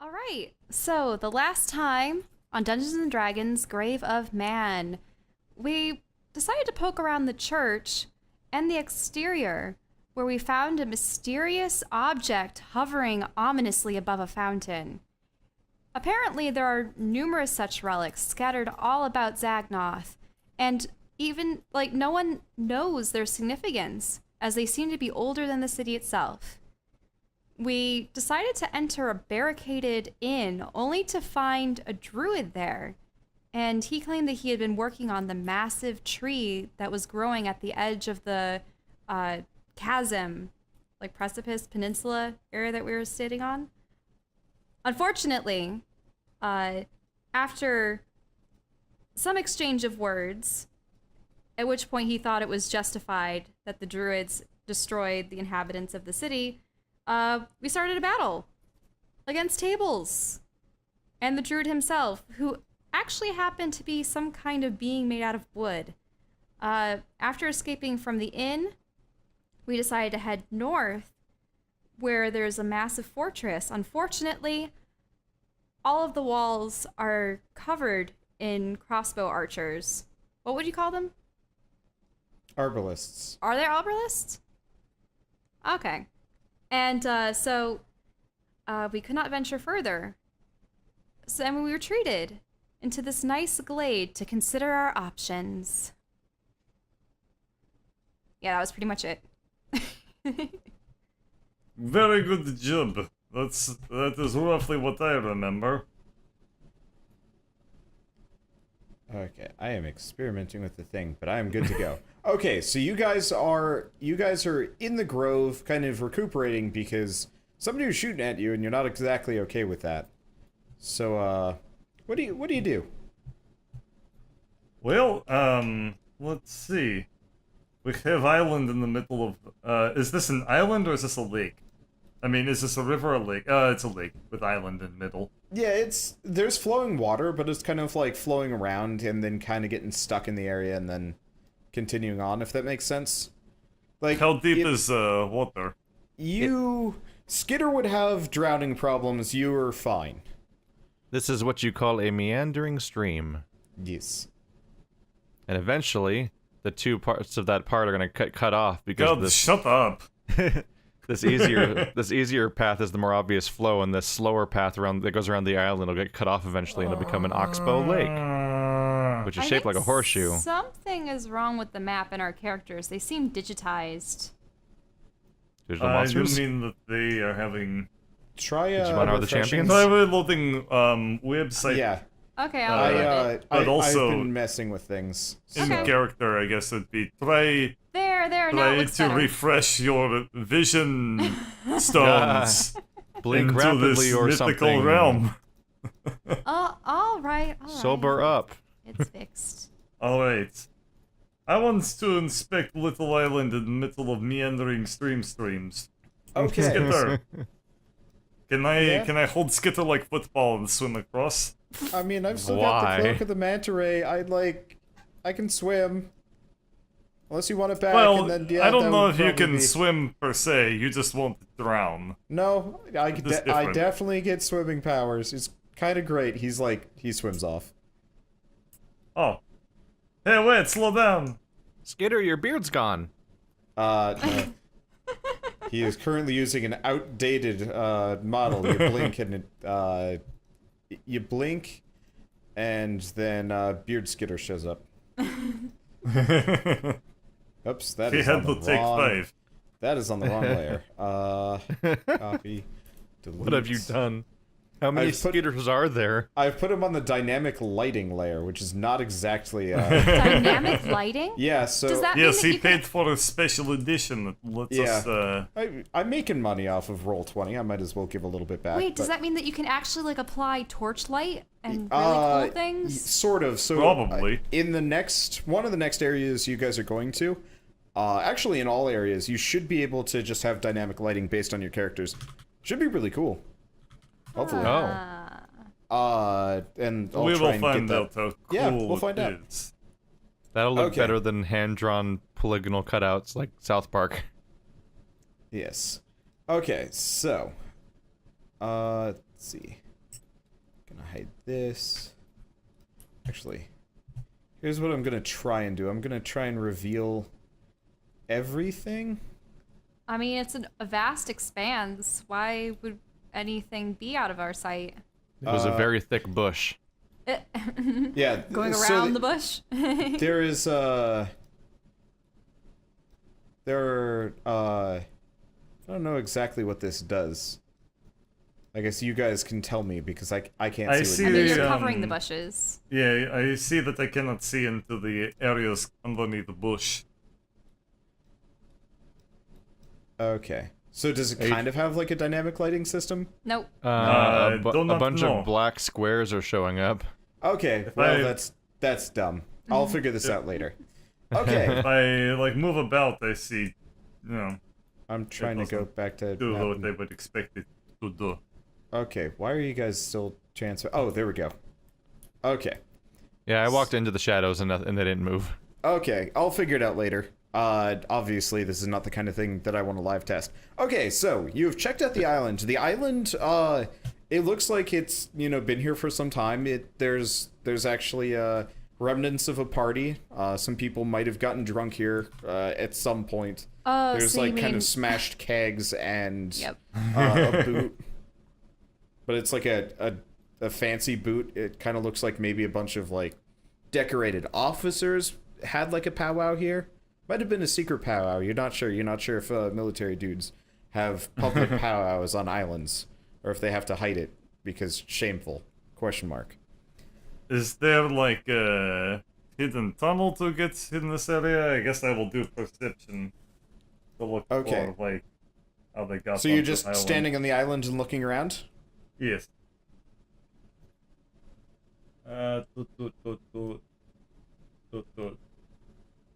All right. So, the last time on Dungeons and Dragons Grave of Man, we decided to poke around the church and the exterior, where we found a mysterious object hovering ominously above a fountain. Apparently, there are numerous such relics scattered all about Zagnoth, and even, no one knows their significance, as they seem to be older than the city itself. We decided to enter a barricaded inn, only to find a druid there, and he claimed that he had been working on the massive tree that was growing at the edge of the chasm, precipice, peninsula area that we were sitting on. Unfortunately, after some exchange of words, at which point he thought it was justified that the druids destroyed the inhabitants of the city, we started a battle against tables and the druid himself, who actually happened to be some kind of being made out of wood. After escaping from the inn, we decided to head north, where there's a massive fortress. Unfortunately, all of the walls are covered in crossbow archers. What would you call them? Arbalists. Are there arbalists? Okay. And so we could not venture further. So and we retreated into this nice glade to consider our options. Yeah, that was pretty much it. Very good job. That is roughly what I remember. Okay, I am experimenting with the thing, but I am good to go. Okay, so you guys are in the grove, kind of recuperating because somebody was shooting at you, and you're not exactly okay with that. So, what do you do? Well, let's see. We have island in the middle of. Is this an island or is this a lake? I mean, is this a river or a lake? It's a lake with island in the middle. Yeah, there's flowing water, but it's kind of like flowing around and then kind of getting stuck in the area and then continuing on, if that makes sense. Like, how deep is water? Skitter would have drowning problems. You are fine. This is what you call a meandering stream. Yes. And eventually, the two parts of that part are going to cut off because God, shut up. This easier path is the more obvious flow, and this slower path that goes around the island will get cut off eventually, and it'll become an oxbow lake, which is shaped like a horseshoe. Something is wrong with the map and our characters. They seem digitized. Digital monsters? You mean that they are having... Try Digimon Are the Champions? Try reloading website. Yeah. Okay, I'll reload it. But also, I've been messing with things. In Okay. character, I guess it'd be try There, now it looks to better. refresh your vision stones Blink into rapidly this or mythical something. realm. All right. Sober up. It's fixed. Alright. I want to inspect Little Island in the middle of meandering streams. Okay. Skitter. Can I Yeah? hold Skitter like football and swim across? I mean, I've still got Why? the Cloak of the Manta Ray. I can swim. Unless you want it back, Well, and then, yeah, I don't that know would if you probably can be... swim per se, you just won't drown. No, I different. definitely get swimming powers. It's kind of great. He swims off. Oh. Hey, wait, slow down. Skitter, your beard's gone. No. He is currently using an outdated model. You blink, and then Beard Skitter shows up. Oops, that He is had on the to take wrong. 5. That is on the wrong layer. Copy. Delete. What have you done? How many I've put- Skitters are there? I've put him on the dynamic lighting layer, which is not exactly. Dynamic lighting? Yeah, so Does that mean Yes, that he you can... paid for a special edition that lets Yeah. us, I'm making money off of Roll20. I might as well give a little bit back. Wait, does but- that mean that you can actually apply torchlight and really cool things? Sort of. So Probably. In one of the next areas you guys are going to, actually in all areas, you should be able to just have dynamic lighting based on your characters. Should be really cool. Hopefully. And I'll we try will and find get that. out how cool Yeah, we'll find it out. is. That'll look Okay. better than hand-drawn polygonal cutouts like South Park. Yes. Okay, so let's see. hide this. Actually, here's what I'm gonna try and do. I'm gonna try and reveal everything. I mean, it's a vast expanse. Why would anything be out of our sight? It was a very thick bush. Yeah, Going so around the bush? there is I don't know exactly what this does. I guess you guys can tell me because I can't I see see I what mean, it is. you're the, covering the um, bushes. Yeah, I see that I cannot see into the areas underneath the bush. Okay. So does it kind of have like a dynamic lighting system? Nope. I do A not bunch know. of black squares are showing up. Okay, well I- that's dumb. I'll figure this out later. Okay. If I like move about, I see, I'm trying to go doesn't back to do map what and- I would expect it to do. Okay, why are you guys still transfer? Oh, there we go. Okay. Yeah, I walked into the shadows and they didn't move. Okay, I'll figure it out later. Obviously, this is not the kind of thing that I want to live test. Okay, so you've checked out the island. The island, it looks like it's been here for some time. There's actually remnants of a party. Some people might have gotten drunk here at some point. Oh, There's so you like kind mean- of smashed kegs and Yep. a boot, but it's like a fancy boot. It kind of looks like maybe a bunch of like decorated officers had like a powwow here. Might have been a secret powwow. You're not sure. You're not sure if military dudes have public powwows on islands, or if they have to hide it because shameful? Question mark. Is there like a hidden tunnel to get in this area? I guess I will do perception to look Okay. for like how they got. So you're onto just the island. standing on the island and looking around? Yes.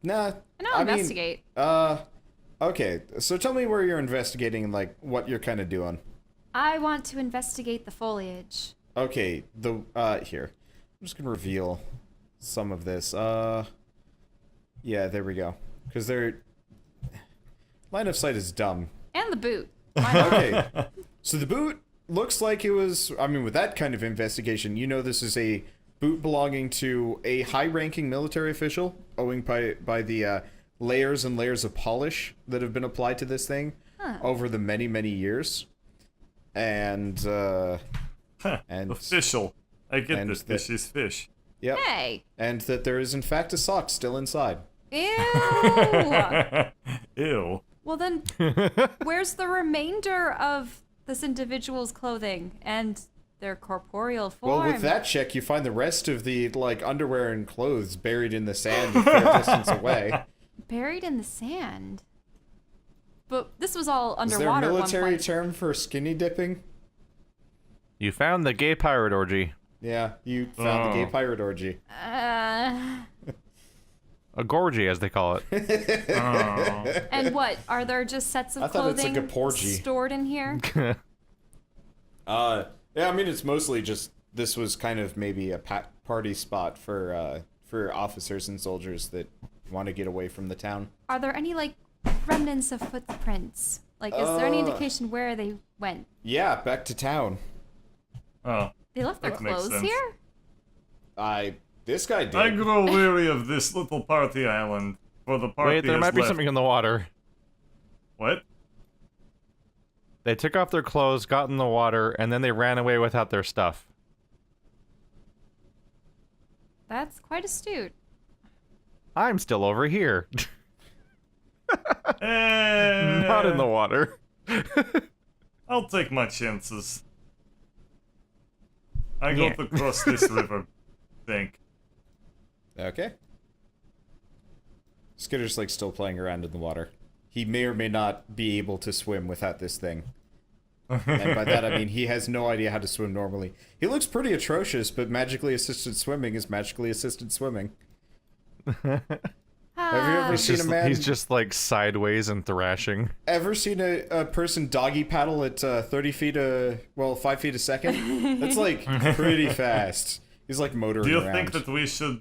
Nah. And I'll I mean, investigate. Okay. So tell me where you're investigating and like what you're kind of doing. I want to investigate the foliage. Okay, here. I'm just gonna reveal some of this. Yeah, there we go. Because line of sight is dumb. And the boot. Why not? Okay, so the boot looks like it was, I mean, with that kind of investigation, this is a boot belonging to a high-ranking military official, owing by the layers and layers of polish that have been applied to this thing over the many, many years. And, and Official. I get and this. the- Fish is fish. Yep. Hey. And that there is, in fact, a sock still inside. Ew. Ew. Well then, where's the remainder of this individual's clothing and their corporeal form? Well, with that check, you find the rest of the, like, underwear and clothes buried in the sand a fair distance away. Buried in the sand. But this was all Is there a underwater at one military point. term for skinny dipping? You found the gay pirate orgy. Yeah, you found the gay pirate orgy. A gorgy, as they call it. Oh. And what? Are there just sets of I thought it's clothing like a porgy. stored in here? Yeah, I mean, it's mostly just, this was kind of maybe a party spot for officers and soldiers that want to get away from the town. Are there any, like, remnants of footprints? Like, is there any indication where they went? Yeah, back to town. Oh. They left their That makes clothes sense. here? This guy did. I grow weary of this little party island. For the party Wait, there has might be left. something in the water. What? They took off their clothes, got in the water, and then they ran away without their stuff. That's quite astute. I'm still over here. Eh, Not in the water. I'll take my chances. I Yeah. got to cross this river. Think. Okay. Skitter's like still playing around in the water. He may or may not be able to swim without this thing. And by that I mean he has no idea how to swim normally. He looks pretty atrocious, but magically assisted swimming is magically assisted swimming. Have you ever seen a man He's just like sideways and thrashing. ever seen a person doggy paddle at 30 feet 5 feet a second? That's like pretty fast. He's like motoring Do you around. think that we should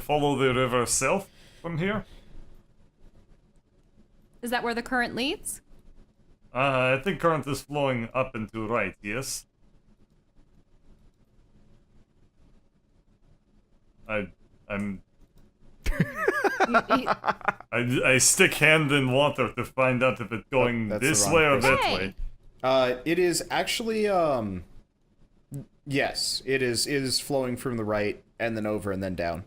follow the river south from here? Is that where the current leads? I think current is flowing up and to right, yes? I'm You- I stick hand in water to find out if it's going that's the this wrong way or person. that Hey. way. It is actually yes, it is flowing from the right and then over and then down.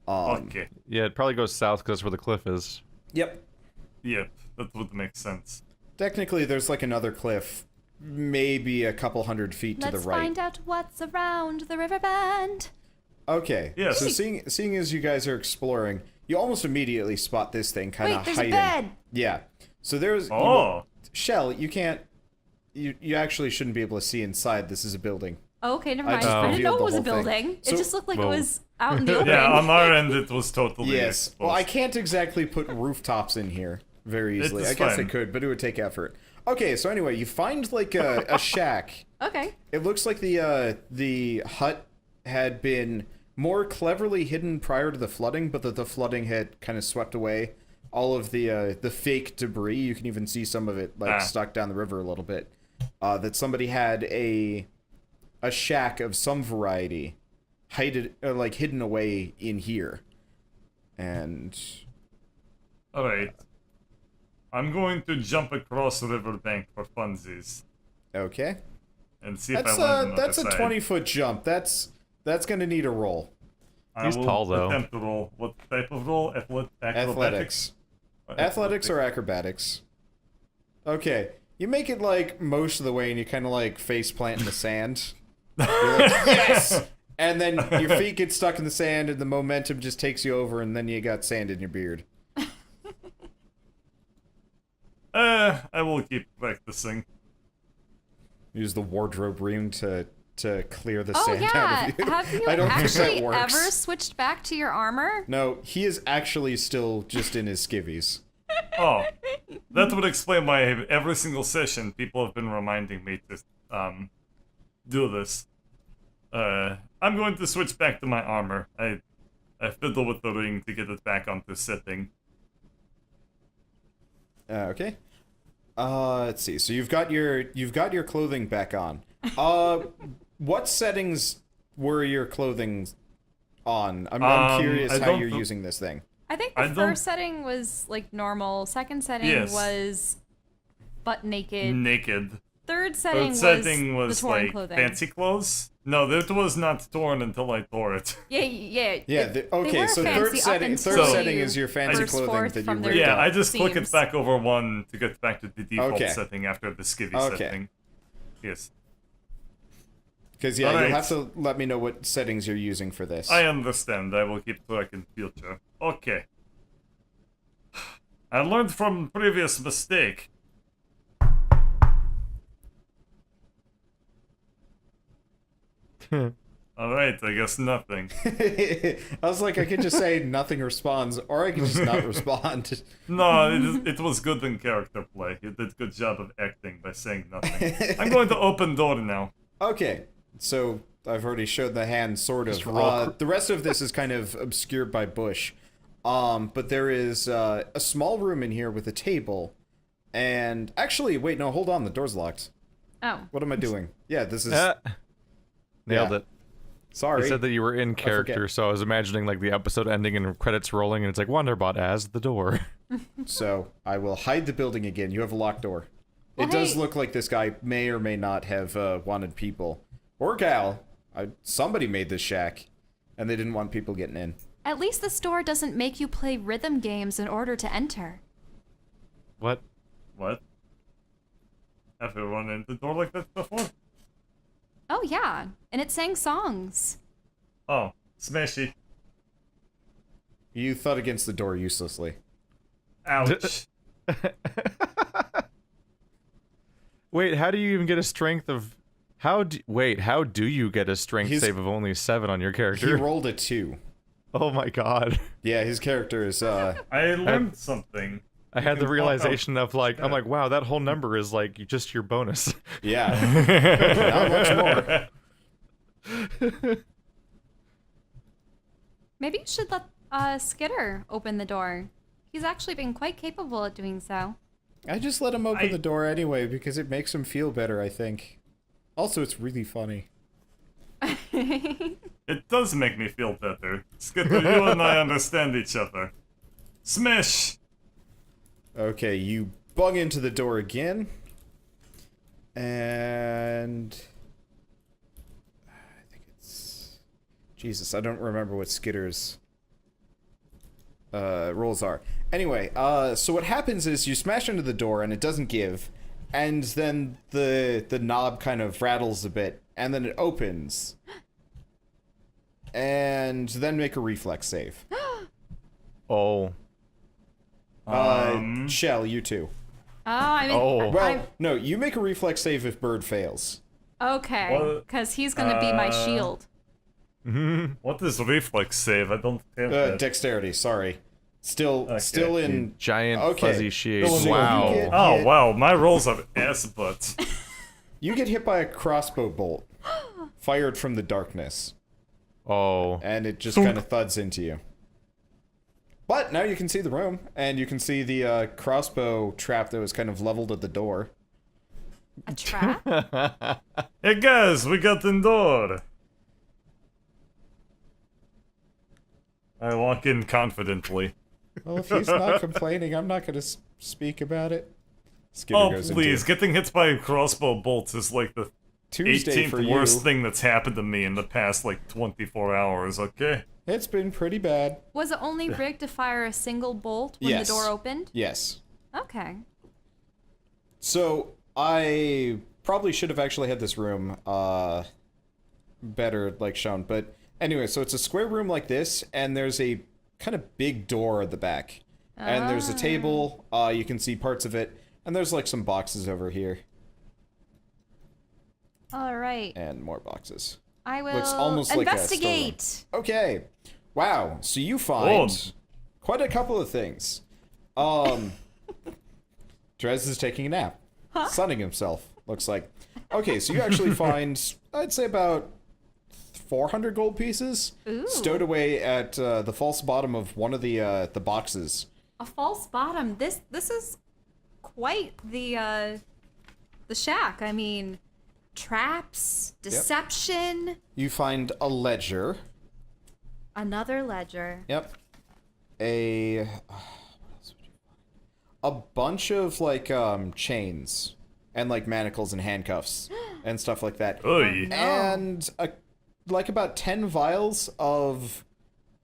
Okay. Yeah, it probably goes south because that's where the cliff is. Yep. Yep, that would make sense. Technically, there's like another cliff, maybe a couple 100 feet to Let's the right. find out what's around the river bend. Okay. Yes. So seeing as you guys are exploring, you almost immediately spot this thing kind Wait, of there's hiding. a bed. Yeah. So there's Oh. Shell, you can't. You actually shouldn't be able to see inside. This is a building. Oh, okay, never I mind. just I didn't know revealed it the was a whole thing. building. So- It just looked like Whoa. it was out in the open. Yeah, on our end it was totally Yes. exposed. Well, I can't exactly put rooftops in here very easily. It's I guess I fine. could, but it would take effort. Okay, so anyway, you find like a shack. Okay. It looks like the hut had been more cleverly hidden prior to the flooding, but that the flooding had kind of swept away all of the fake debris. You can even see some of it like stuck down the river a little bit. That somebody had a shack of some variety hidden away in here. And Alright. I'm going to jump across the riverbank for funsies okay. and see if That's I land on the that's other a side. 20-foot jump. That's gonna need a roll. I He's will tall, though. attempt to roll. What type of roll? Athletics. Athletics or acrobatics? Okay. You make it like most of the way and you kind of like face plant in the sand. You're like, yes! And then your feet get stuck in the sand and the momentum just takes you over and then you got sand in your beard. I will keep practicing. Use the wardrobe room to clear the Oh sand yeah. out of you. Have you I don't think actually that works. ever switched back to your armor? No, he is actually still just in his skivvies. Oh, that would explain why every single session people have been reminding me to do this. I'm going to switch back to my armor. I fiddle with the ring to get it back onto setting. Okay. Let's see. So you've got your clothing back on. What settings were your clothing on? I'm curious I how don't you're th- using this thing. I think I the don't- first setting was like normal. Second setting Yes. was butt naked. Naked. Third setting, Third setting was was the torn like clothing. fancy clothes. No, that was not torn until I tore it. Yeah, yeah. Yeah. They Okay. were So fancy up until So- setting you is your fancy burst clothing forth that you from their ripped Yeah, up. I just click it seams. back over one to get back to the default Okay. setting after the skivvy Okay. setting. Yes. Because yeah, Alright. you'll have to let me know what settings you're using for this. I understand. I will keep track in future. Okay. I learned from previous mistake. Alright, I guess nothing. I was like, I could just say nothing responds, or I could just not respond. No, it was good in character play. You did a good job of acting by saying nothing. I'm going to open door now. Okay, so I've already showed the hand, sort of. Just roll The rest of this is kind of obscured by bush. But there is a small room in here with a table. And actually, wait, no, hold on, the door's locked. Oh. What am I doing? Yeah, this is... Nailed Yeah. it. Sorry. You said that you were in character, forget. so I was imagining like the episode ending and credits rolling, and it's like Wonderbot as the door. So, I will hide the building again. You have a locked door. Well, It does hey- look like this guy may or may not have wanted people. Or gal. Somebody made this shack. And they didn't want people getting in. At least the store doesn't make you play rhythm games in order to enter. What? What? Have you run into the door like that before? Oh yeah, and it sang songs. Oh, smashy. You thud against the door uselessly. Ouch. Wait, how do you even get a strength of... how do you get a strength He's- save of only 7 on your He character? rolled a 2. Oh my god. Yeah, his character is, I learned something. I had the can walk realization of like, I'm Yeah. like, wow, that whole number is like just your bonus. yeah, not much more. Maybe you should let Skitter open the door. He's actually been quite capable at doing so. I just let him open the door anyway because it makes him feel better, I think. Also, it's really funny. It does make me feel better. Skitter, you and I understand each other. Smash! Okay, you bung into the door again. And... I think it's... Jesus, I don't remember what Skitter's rolls are. Anyway, so what happens is you smash into the door and it doesn't give, and then the knob kind of rattles a bit, and then it opens. And then make a reflex save. Oh. Shell, you too. I mean, Oh. Well, no, you make a reflex save if Bird fails. okay, What? because he's gonna be my shield. What is reflex save? I don't have that. Dexterity, sorry. Still Okay. in... Giant Okay. fuzzy shield. So you Wow. get- Oh, wow, my rolls are ass butts. You get hit by a crossbow bolt. Fired from the darkness. Oh. And it just kind of thuds into you. But now you can see the room, and you can see the crossbow trap that was kind of leveled at the door. A trap? Hey guys, we got the door. I walk in confidently. Well, if he's not complaining, I'm not going to speak about it. Skitter Oh, goes please, into getting hit by a crossbow bolt is like the Tuesday for 18th you. worst thing that's happened to me in the past, like, 24 hours, okay? It's been pretty bad. Was it only rigged to fire a single bolt when Yes. the door opened? Yes. Okay. So, I probably should have actually had this room better, like, shown. But anyway, so it's a square room like this, and there's a kind of big door at the back. And there's a table, you can see parts of it, and there's, like, some boxes over here. All right. And more boxes. I will Looks almost like a investigate. Okay. Wow. So you find Oh. quite a couple of things. Drez is taking a nap. Sunning himself, looks like. Okay, so you actually find, I'd say about 400 gold pieces Ooh. stowed away at the false bottom of one of the boxes. A false bottom. This is quite the shack. I mean, traps, deception, You find a ledger. another ledger. Yep. A bunch of like chains and like manacles and handcuffs and stuff like that. Oy. And like about 10 vials of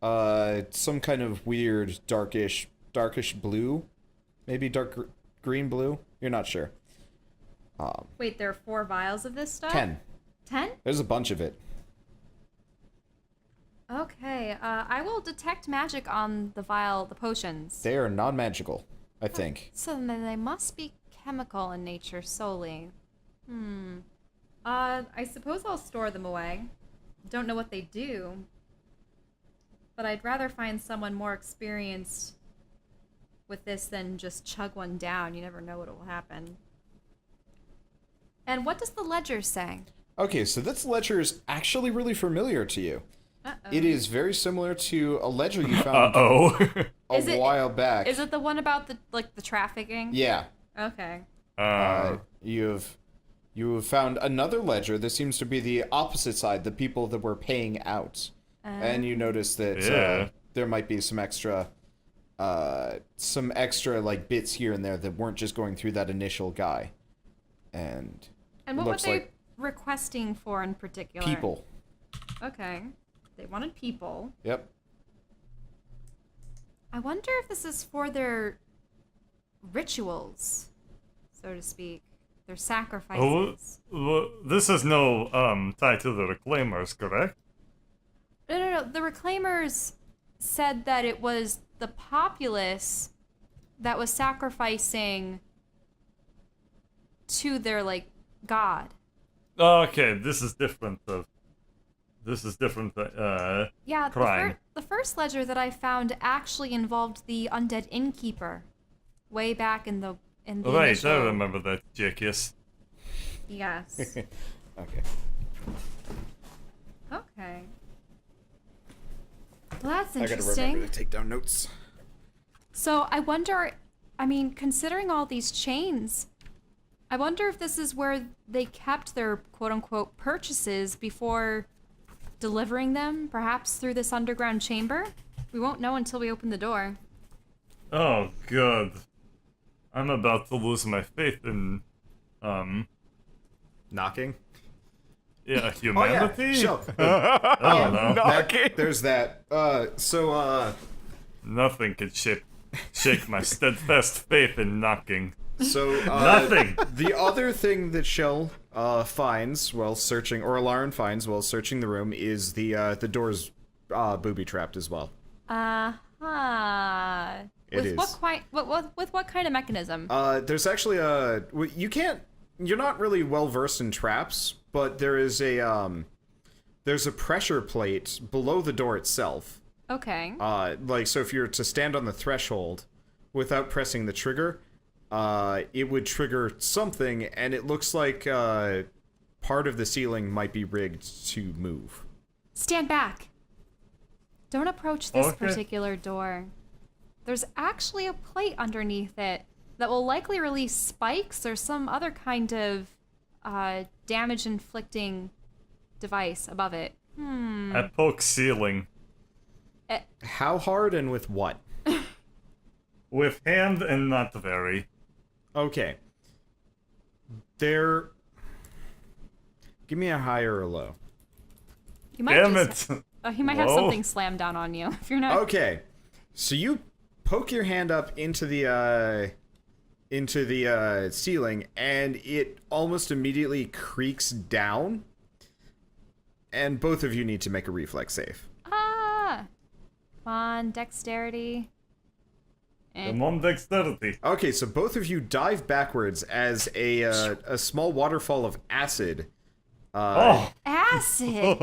some kind of weird darkish blue, maybe dark green blue. You're not sure. Wait, there are 4 vials of this stuff? 10. 10? There's a bunch of it. Okay, I will detect magic on the vial, the potions. They are non-magical, I think. So then they must be chemical in nature solely. I suppose I'll store them away. Don't know what they do. But I'd rather find someone more experienced with this than just chug one down. You never know what will happen. And what does the ledger say? Okay, so this ledger is actually really familiar to you. Uh-oh. It is very similar to a ledger you found Uh-oh. Is it- while back. Is it the one about the trafficking? Yeah. Okay. You have found another ledger that seems to be the opposite side, the people that were paying out. And you notice that Yeah. there might be some extra like bits here and there that weren't just going through that initial guy. And what were looks they like requesting for in particular? people. Okay. They wanted people. Yep. I wonder if this is for their rituals, so to speak. Their sacrifices. This is no tie to the reclaimers, correct? No. The reclaimers said that it was the populace that was sacrificing to their, like, god. Okay, this is different. Yeah, crime. the first ledger that I found actually involved the undead innkeeper, way back in the Right, initial... I remember that, Jackius. Yes. Okay. Okay. Well, that's I gotta interesting. remember to take down notes. So I wonder, I mean, considering all these chains, I wonder if this is where they kept their quote-unquote purchases before delivering them, perhaps through this underground chamber? We won't know until we open the door. Oh, God. I'm about to lose my faith in, Knocking? yeah, humanity? Oh, yeah. Sure. I don't know. There's that. Nothing can shake my steadfast faith in knocking. So, Nothing! The other thing that Shell finds while searching, or Lauren finds while searching the room, is the door's booby-trapped as well. Uh-huh. It With is. with what kind of mechanism? There's actually you're not really well-versed in traps, but there's a pressure plate below the door itself. Okay. So if you're to stand on the threshold without pressing the trigger, it would trigger something, and it looks like part of the ceiling might be rigged to move. Stand back. Don't approach this Okay. particular door. There's actually a plate underneath it that will likely release spikes or some other kind of damage-inflicting device above it. I poke ceiling. How hard and with what? With hand and not very. Okay. Give me a high or a low. You might Damn just, it! you might have Whoa. something slammed down on you if you're not. Okay. So you poke your hand up into the ceiling, and it almost immediately creaks down. And both of you need to make a reflex save. Ah! Come on, dexterity. I'm on dexterity. Okay, so both of you dive backwards as a small waterfall of acid Acid!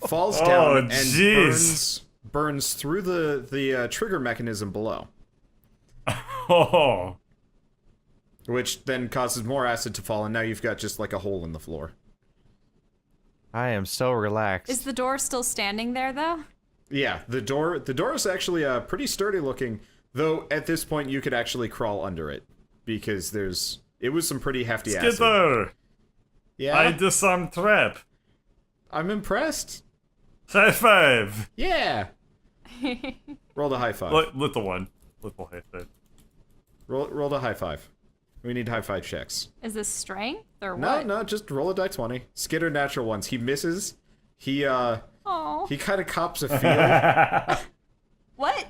falls down and jeez. burns through the trigger mechanism below, Oh. which then causes more acid to fall, and now you've got just like a hole in the floor. I am so relaxed. Is the door still standing there, though? Yeah, the door is actually pretty sturdy looking, though at this point you could actually crawl under it because it was some pretty hefty acid. Skitter! Yeah, I disarmed trap. I'm impressed. High five! Yeah. Roll the high five. Little one. Little high five. Roll the high five. We need high five checks. Is this strength or No, what? no, just roll a die 20. Skitter natural ones. He misses. He kind of cops a feel. What?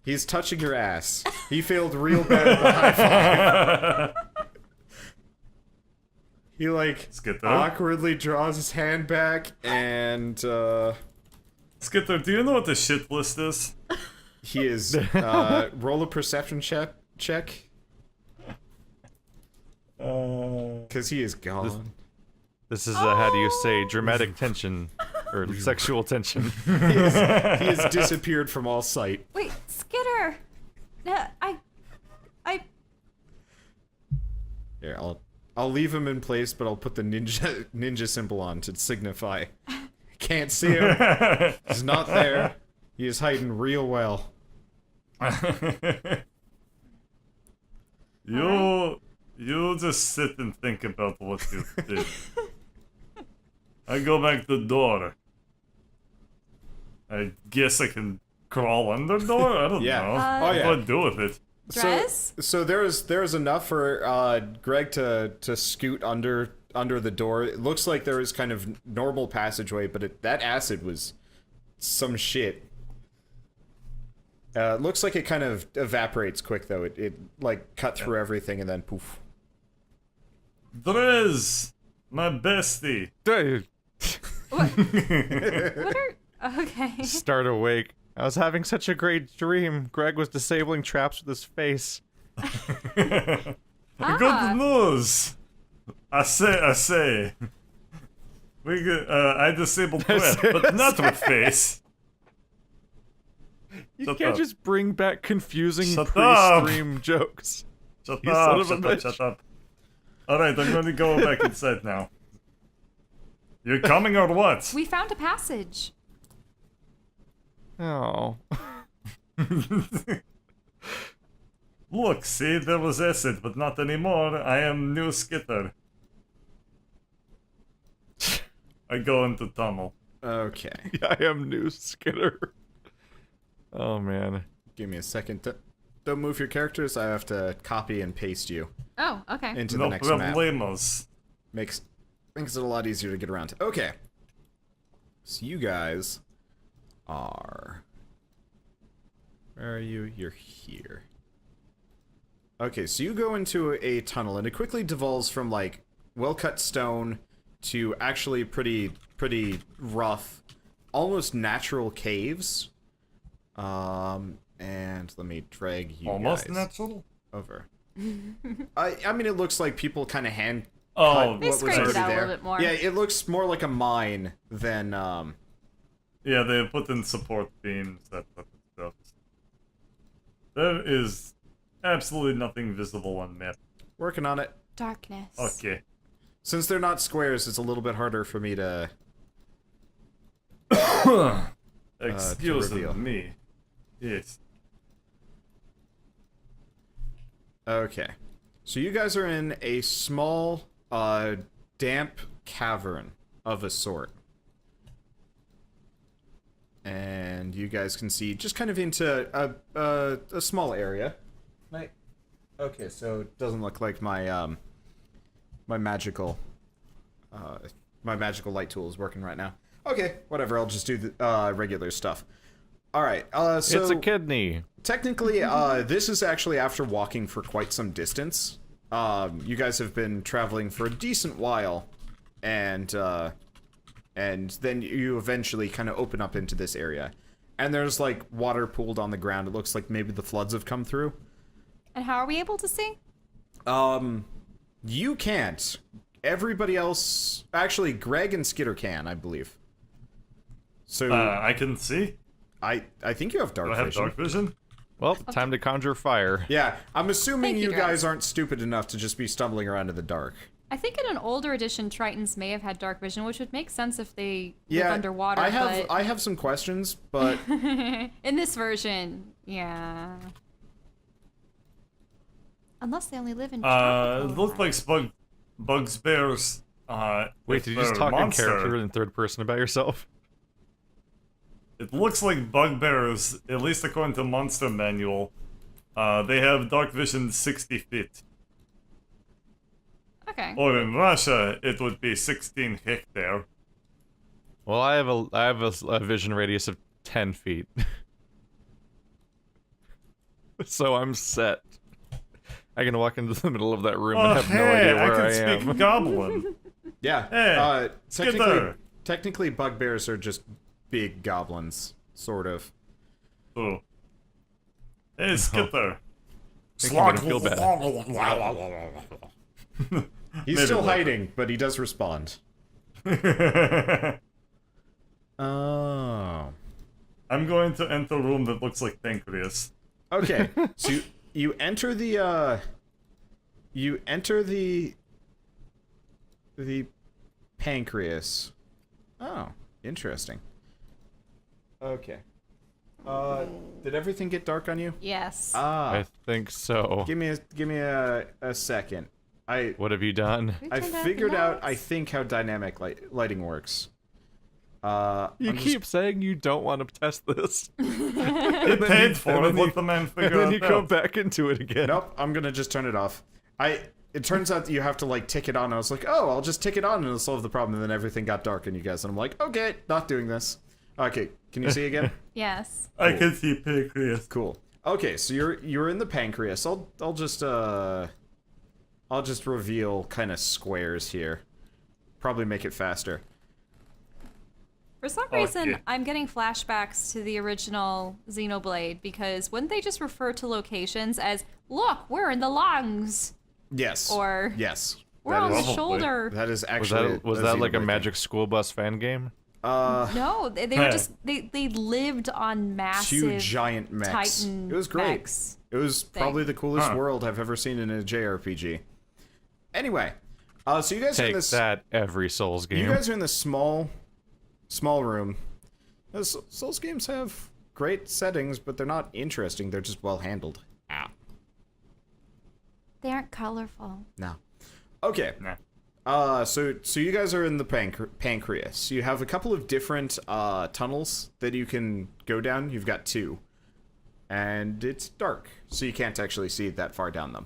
He's touching your ass. He failed real bad at the high five. He Skitter? awkwardly draws his hand back and Skitter, do you know what the shit list is? he is roll a perception check. Because he is gone. This is how do you say dramatic tension or sexual tension? He has disappeared from all sight. Wait, Skitter! I... Here, I'll leave him in place, but I'll put the ninja symbol on to signify. Can't see him. He's not there. He is hiding real well. You just sit and think about what you did. I go back to the door. I guess I can crawl under the door? I don't Yeah. know. Oh, yeah. What do I do with it? Dress? So there's enough for Greg to scoot under the door. It looks like there is kind of normal passageway, but that acid was some shit. It looks like it kind of evaporates quick though. It like cut through everything and then poof. Drez! My bestie! What are... Okay. Start awake. I was having such a great dream. Greg was disabling traps with his face. Good news! I say. I disabled trap, but not with face. You Shut can't up. just bring back confusing Shut up. pre-stream jokes. Shut You son up, of a shut up, bitch. shut up. Alright, I'm gonna go back inside now. You're coming or what? We found a passage. Oh. Look, see, there was acid, but not anymore. I am new Skitter. I go into tunnel. Okay. I am new Skitter. Oh man. Give me a second. Don't move your characters. I have to copy and paste you Oh, okay. into the No next map. problemos. Makes it a lot easier to get around. Okay. So you guys are... Where are you? You're here. Okay, so you go into a tunnel, and it quickly devolves from, like, well-cut stone to actually pretty rough, almost natural caves. And let me drag you Almost guys natural? over. I mean, it looks like people kind of hand Oh, cut They what was scraped it already out a there. little bit more. Yeah, it looks more like a mine than yeah, they put in support beams, that type of stuff. There is absolutely nothing visible on map. working on it. Darkness. Okay. Since they're not squares, it's a little bit harder for me to Excuse reveal. me. Yes. Okay. So you guys are in a small, damp cavern of a sort. And you guys can see just kind of into a small area. Right. Okay, so it doesn't look like my my magical light tool is working right now. Okay, whatever. I'll just do the regular stuff. All right. So It's a kidney. technically, this is actually after walking for quite some distance. You guys have been traveling for a decent while, and then you eventually kind of open up into this area. And there's, like, water pooled on the ground. It looks like maybe the floods have come through. And how are we able to see? You can't. Everybody else... Actually, Greg and Skitter can, I believe. So, I can see. I think you have Do dark I have vision. dark vision? Well, time to conjure fire. Yeah, I'm assuming Thank you, you Greg. guys aren't stupid enough to just be stumbling around in the dark. I think in an older edition, Tritons may have had dark vision, which would make sense if they live Yeah, underwater. I have some questions, but but in this version, yeah. Unless they only live in. It tropical looks like bugs bears. Wait, if did you just they're talk in monster, character in third person about yourself? It looks like bugbears, at least according to Monster Manual. They have dark vision 60 feet. Okay. Or in Russia, it would be 16 hectare. Well, I have a vision radius of 10 feet. So I'm set. I can walk into the middle of that room and Oh, have no hey, idea I where I can speak am. Goblin. yeah. Hey, Technically, bugbears are just big goblins, sort of. Oh. Hey, Skitter. Makes me gonna feel bad. He's Maybe still later. hiding, but he does respond. Oh. I'm going to enter a room that looks like Pancreas. Okay. So you enter the pancreas. Oh, interesting. Okay. Did everything get dark on you? Yes. I think so. Give me a second. What have you done? We I turned out the figured out, I lights. think, how dynamic lighting works. You I'm keep saying you don't want to test this. It paid for it, let the man And figure then you it go out. back into it again. Nope, I'm gonna just turn it off. It turns out that you have to, like, tick it on. I was like, oh, I'll just tick it on and it'll solve the problem. And then everything got dark on you guys. And I'm like, okay, not doing this. Okay, can you see again? Yes. I can see Pancreas. Cool. Okay, so you're in the pancreas. I'll just reveal kind of squares here. Probably make it faster. For some reason, Okay. I'm getting flashbacks to the original Xenoblade because wouldn't they just refer to locations as, look, we're in the lungs? Yes. Or yes. we're That on the is- Probably. shoulder. That is Was actually that like a Xenoblade Magic School Bus fan game? thing. No, they were Hey. just, they lived on massive Two giant mechs. Titan It was great. mechs. It was probably the coolest Huh. world I've ever seen in a JRPG. Anyway, so you guys are in Take this. that, every Souls game. You guys are in this small room. Souls games have great settings, but they're not interesting. They're just well handled. Ah, They aren't colorful. no. Okay. Nah. So you guys are in the pancreas. You have a couple of different tunnels that you can go down. You've got 2. And it's dark, so you can't actually see that far down them.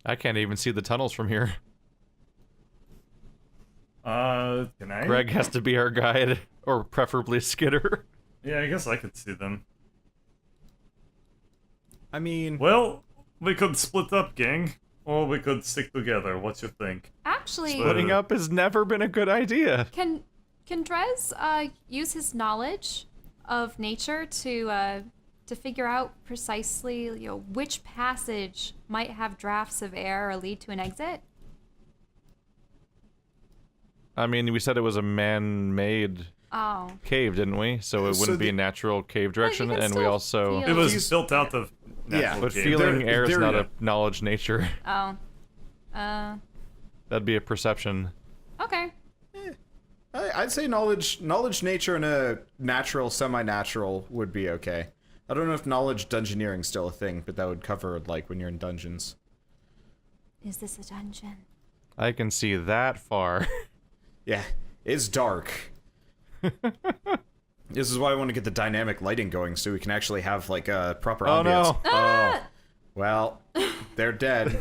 I can't even see the tunnels from here. Can I? Greg has to be our guide, or preferably Skitter. Yeah, I guess I could see them. I mean... Well, we could split up, gang. Or we could stick together. What you think? Actually, Splitting up has never been a good idea. can Drez use his knowledge of nature to figure out precisely, which passage might have drafts of air or lead to an exit? I mean, we said it was a man-made Oh. cave, didn't we? So it So wouldn't be a the- natural cave direction, can and we still also... feel- It was He's- built out of natural But cave. feeling air is they're- not a knowledge nature. Oh. That'd be a perception. Okay. I'd say knowledge, nature, and a natural, semi-natural would be okay. I don't know if knowledge dungeoneering's still a thing, but that would cover, like, when you're in dungeons. Is this a dungeon? I can see that far. Yeah, it's dark. This is why I want to get the dynamic lighting going, so we can actually have, like, a proper Oh, ambience. no. Ah! Well, they're dead.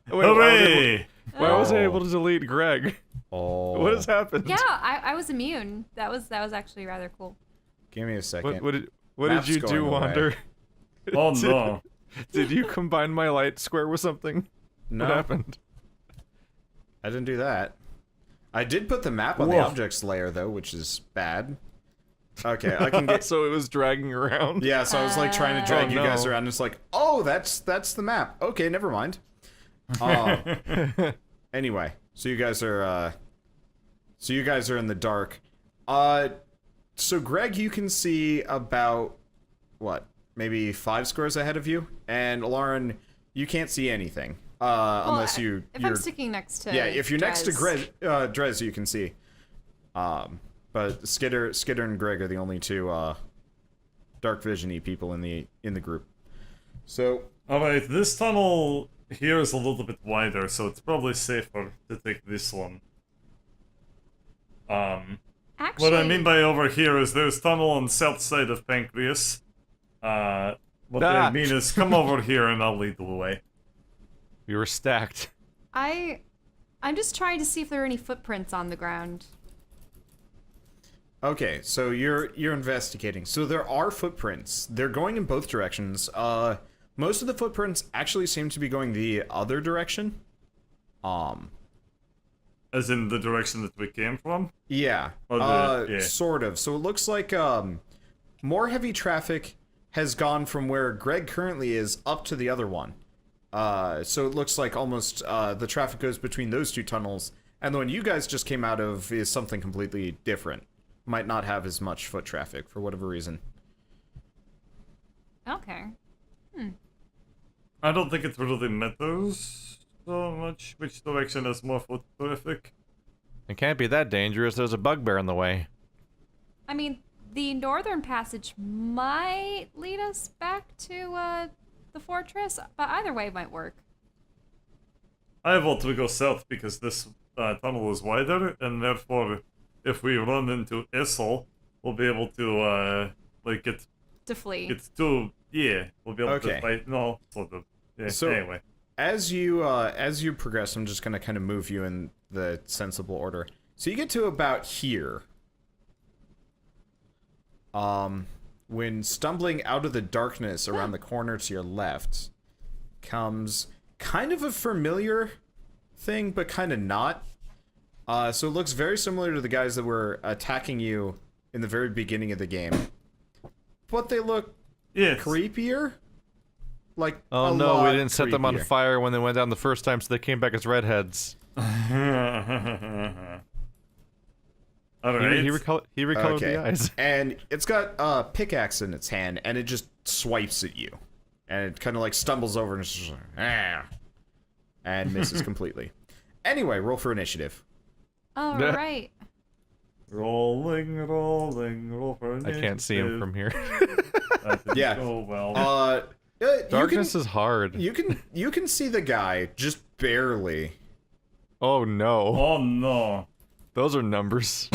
Hooray! Why was I able to delete Greg? Oh. What has happened? Yeah, I was immune. That was actually rather cool. Give me a second. What did Map's you going do, away. Wander? Oh no. Did you combine my light square with something? No, What happened? I didn't do that. I did put the map on the Woof. objects layer, though, which is bad. Okay, I can get... So it was dragging around? Yeah, so I was, like, trying to drag Oh, you guys no. around, and it's like, oh, that's the map. Okay, never mind. Anyway, so you guys are in the dark. So Greg, you can see about, what, maybe 5 squares ahead of you, and Lauren, you can't see anything. Unless If you're... I'm sticking next to Yeah, if you're next to Drez. Drez, you can see. But Skitter and Greg are the only 2 dark vision-y people in the group. So Alright, this tunnel here is a little bit wider, so it's probably safer to take this one. Actually, What I mean by over here is there's tunnel on the south side of Pancreas. What I Ah. mean is come over here and I'll lead the way. We were stacked. I'm just trying to see if there are any footprints on the ground. okay, so you're investigating. So there are footprints. They're going in both directions. Most of the footprints actually seem to be going the other direction. As in the direction that we came from? Yeah. Yeah. Sort of. So it looks like more heavy traffic has gone from where Greg currently is up to the other one. So it looks like almost the traffic goes between those 2 tunnels, and the one you guys just came out of is something completely different. Might not have as much foot traffic for whatever reason. Okay. I don't think it really matters so much which direction has more foot traffic. It can't be that dangerous. There's a bugbear in the way. I mean, the northern passage might lead us back to the fortress, but either way might work. I vote we go south because this tunnel is wider, and therefore, if we run into Issel, we'll be able to, get To flee. to, yeah, we'll be able Okay. to fight, no, sort of, yeah, So- anyway. As you progress, I'm just gonna kind of move you in the sensible order. So you get to about here. When stumbling out of the darkness around the corner to your left comes kind of a familiar thing, but kind of not. So it looks very similar to the guys that were attacking you in the very beginning of the game. But they look Yes. creepier. Like, Oh a no, we lot didn't set them on creepier. fire when they went down the first time, so they came back as redheads. Alright. He recolored Okay. the eyes. And it's got a pickaxe in its hand, and it just swipes at you. And it kind of like stumbles over and, it's just like, "Ah," and misses completely. Anyway, roll for initiative. All Yeah. right. Rolling, roll for I can't see him from here. Yeah. Oh well. You Darkness is hard. can see the guy just barely. Oh no. Oh no. Those are numbers.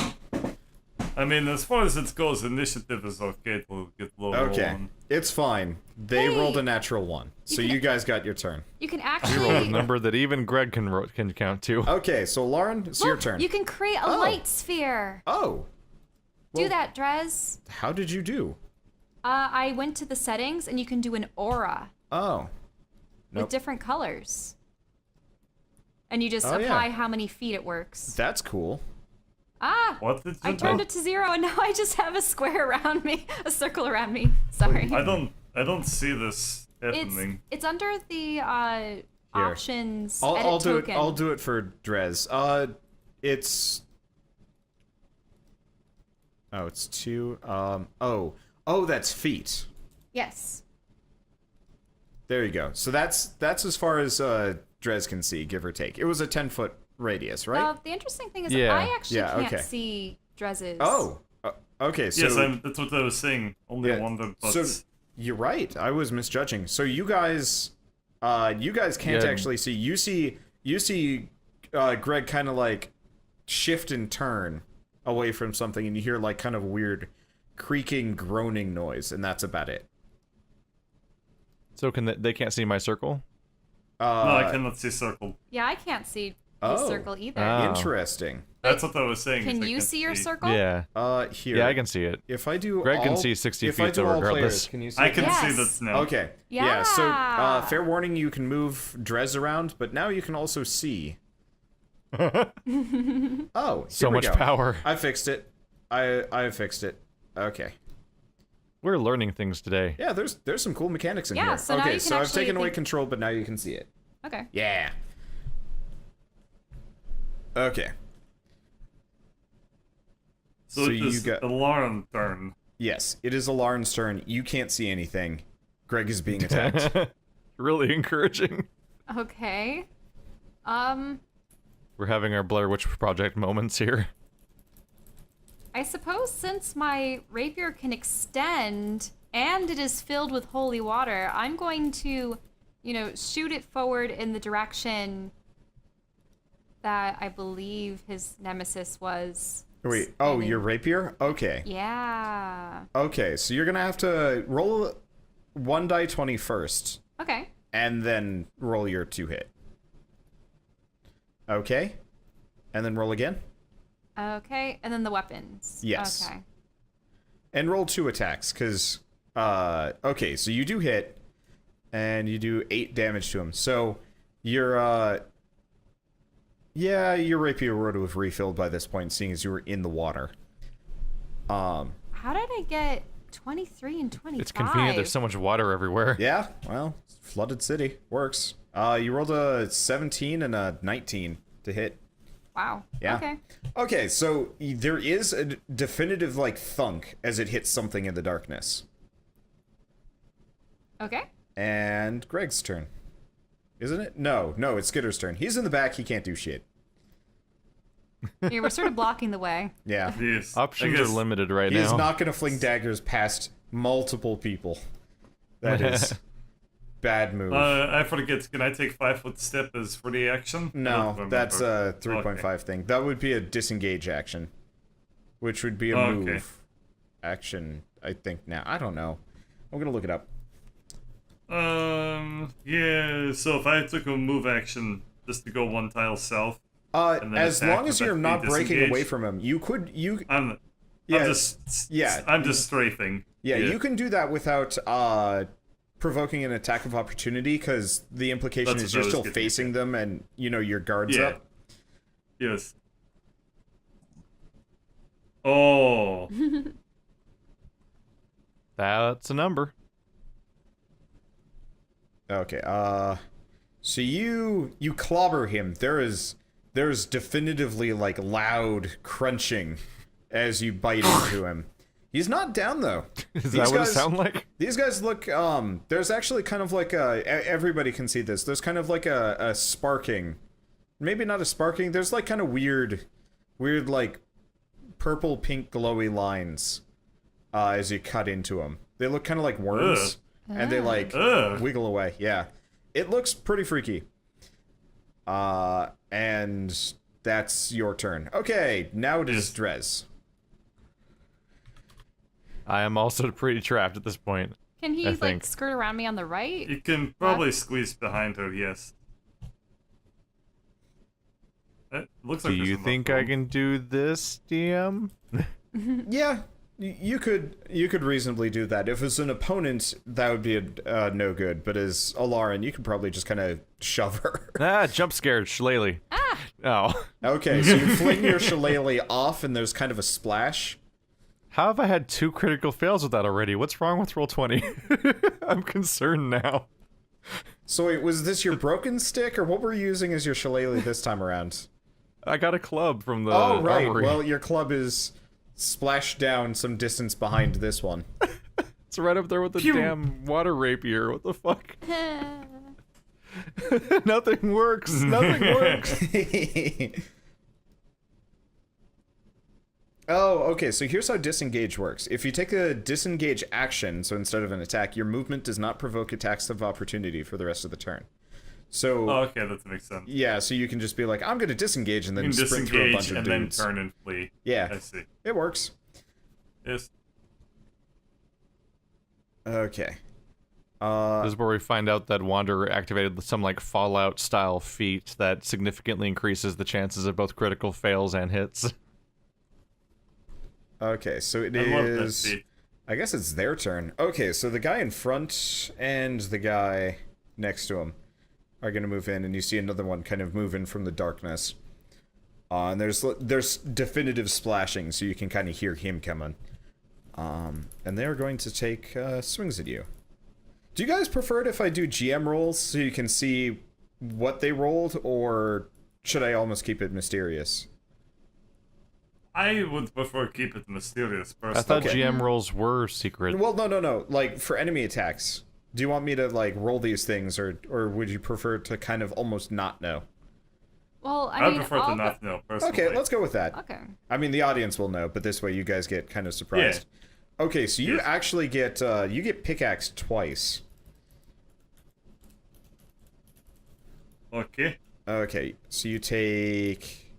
I mean, as far as it goes, initiative is okay to get low Okay, on. it's fine. They Hey. rolled a natural 1, so you guys got your turn. You can You rolled a actually number that even Greg can count to. Okay, so Lauren, it's your Look, turn. You can create a Oh. light sphere. Oh, Do Well- that, Drez. how did you do? I went to the settings, and you can do an aura Oh, with Nope. different colors. And you just Oh, yeah. apply how many feet it works. that's cool. Ah! What did you I do? turned it to 0, and now I just have a square around me, a circle around me. Sorry. I don't see this happening. It's under the options. I'll edit do token. it. I'll do it for Drez. It's. Oh, it's 2. Oh, that's feet. Yes. There you go. So that's as far as Drez can see, give or take. It was a 10-foot radius, right? The interesting thing is Yeah. I actually Yeah, can't okay. see Drez's. Oh, okay. So Yes, that's what I was saying. Only yeah, wondered, but so you're right. I was misjudging. So you guys can't Yeah. actually see. You see Greg kind of like shift and turn away from something, and you hear like kind of weird creaking, groaning noise, and that's about it. So they can't see my circle? no, I cannot see circle. Yeah, I can't see his Oh. circle either. Ah. Interesting. That's what I was saying. is Can I you can't see your circle? Yeah. Here. Yeah, I can see it. If I do, Greg can all- see 60 if I feet do though, all regardless. players, can you see? I can Yes. see that now. Okay. Yeah. So, Yeah. fair warning: you can move Drez around, but now you can also see. Oh, So here we much go. power. I fixed it. I fixed it. Okay. We're learning things today. Yeah, there's some cool mechanics in Yeah, here. so now Okay, you can so I've actually taken away think- control, but now you can see it. Okay. Yeah. Okay. So, So it you is got- alarm turn. Yes, it is Alarn's turn. You can't see anything. Greg is being attacked. Really encouraging. Okay. We're having our Blair Witch Project moments here. I suppose since my rapier can extend and it is filled with holy water, I'm going to, shoot it forward in the direction that I believe his nemesis was. Wait, oh, standing. your rapier? Okay. Yeah. Okay, so you're gonna have to roll 1 die 20 first, Okay. and then roll your 2 hit. Okay? And then roll again? Okay. And then the weapons. Yes. Okay. And roll 2 attacks, because, okay, so you do hit, and you do 8 damage to him. So, your rapier would have refilled by this point, seeing as you were in the water. How did I get 23 and 25? It's convenient. There's so much water everywhere. Yeah, well, flooded city. Works. You rolled a 17 and a 19 to hit. Wow. Yeah. Okay. Okay, so there is a definitive, like, thunk as it hits something in the darkness. Okay. And Greg's turn. Isn't it? No, it's Skitter's turn. He's in the back, he can't do shit. Yeah, we're sort of blocking the way. Yeah. Yes. Options I are guess- limited right He's now. not gonna fling daggers past multiple people. That is bad move. I forget. Can I take 5-foot step as for the action? I don't No, remember. that's a 3.5 thing. That would be a disengage action. Which would be a Okay. move action, I think now. I don't know. I'm gonna look it up. Yeah. So if I took a move action just to go 1 tile south, and then As attack, long as would you're that not be breaking disengage? away from him, I'm Yeah, just strafing. Yeah, you can do that without provoking an attack of opportunity, because the implication That's is what I you're was still getting facing at. them and, your guard's Yeah. up. Yes. Oh. That's a number. Okay, so you clobber him. There's definitively, like, loud crunching as you bite into him. He's not down, though. Is that what it sounds like? These guys look, there's actually kind of like everybody can see this. There's kind of like a sparking. Maybe not a sparking. There's like kind of weird, like, purple, pink, glowy lines as you cut into them. They look kind of like worms. And they, like, Ugh. wiggle away. Yeah. It looks pretty freaky. And that's your turn. Okay, now it is Yes. Drez. I am also pretty trapped at this point. Can he I like think. skirt around me on the right? You can probably squeeze behind her, yes. It looks Do like there's you enough think I room. can do this, DM? Yeah, you could reasonably do that. If it's an opponent, that would be a no good. But as Alarin, you could probably just kind of shove her. Jump scared, Shillelagh. Oh. Okay, so you fling your shillelagh off, and there's kind of a splash. How have I had 2 critical fails with that already? What's wrong with Roll20? I'm concerned now. So wait, was this your broken stick, or what were you using as your shillelagh this time around? I got a club from the Oh, right. armory. Well, your club is splashed down some distance behind this one. It's right up there with the Pew. damn water rapier. What the fuck? Nothing works. Nothing works. Oh, okay, so here's how disengage works. If you take a disengage action, so instead of an attack, your movement does not provoke attacks of opportunity for the rest of the turn. So, Oh, okay, that makes sense. yeah, so you can just be like, I'm going to disengage and You then can sprint through a bunch disengage of and dudes. then turn and flee. Yeah, I see. it works. Yes. Okay. This is where we find out that Wanderer activated some like Fallout style feat that significantly increases the chances of both critical fails and hits. Okay, so it I love that is... feat. I guess it's their turn. Okay, so the guy in front and the guy next to him are going to move in, and you see another one kind of move in from the darkness. And there's definitive splashing, so you can kind of hear him coming. And they're going to take swings at you. Do you guys prefer it if I do GM rolls so you can see what they rolled, or should I almost keep it mysterious? I would prefer keep it mysterious personally. I thought Okay. GM rolls were secret. Well, no. Like, for enemy attacks, do you want me to, like, roll these things, or would you prefer to kind of almost not know? Well, I I mean, prefer to I'll not know personally. Okay, let's go with that. Okay. I mean, the audience will know, but this way you guys get kind of surprised. Okay, so you Yes. actually get, you get pickaxed twice. Okay. Okay, so you take...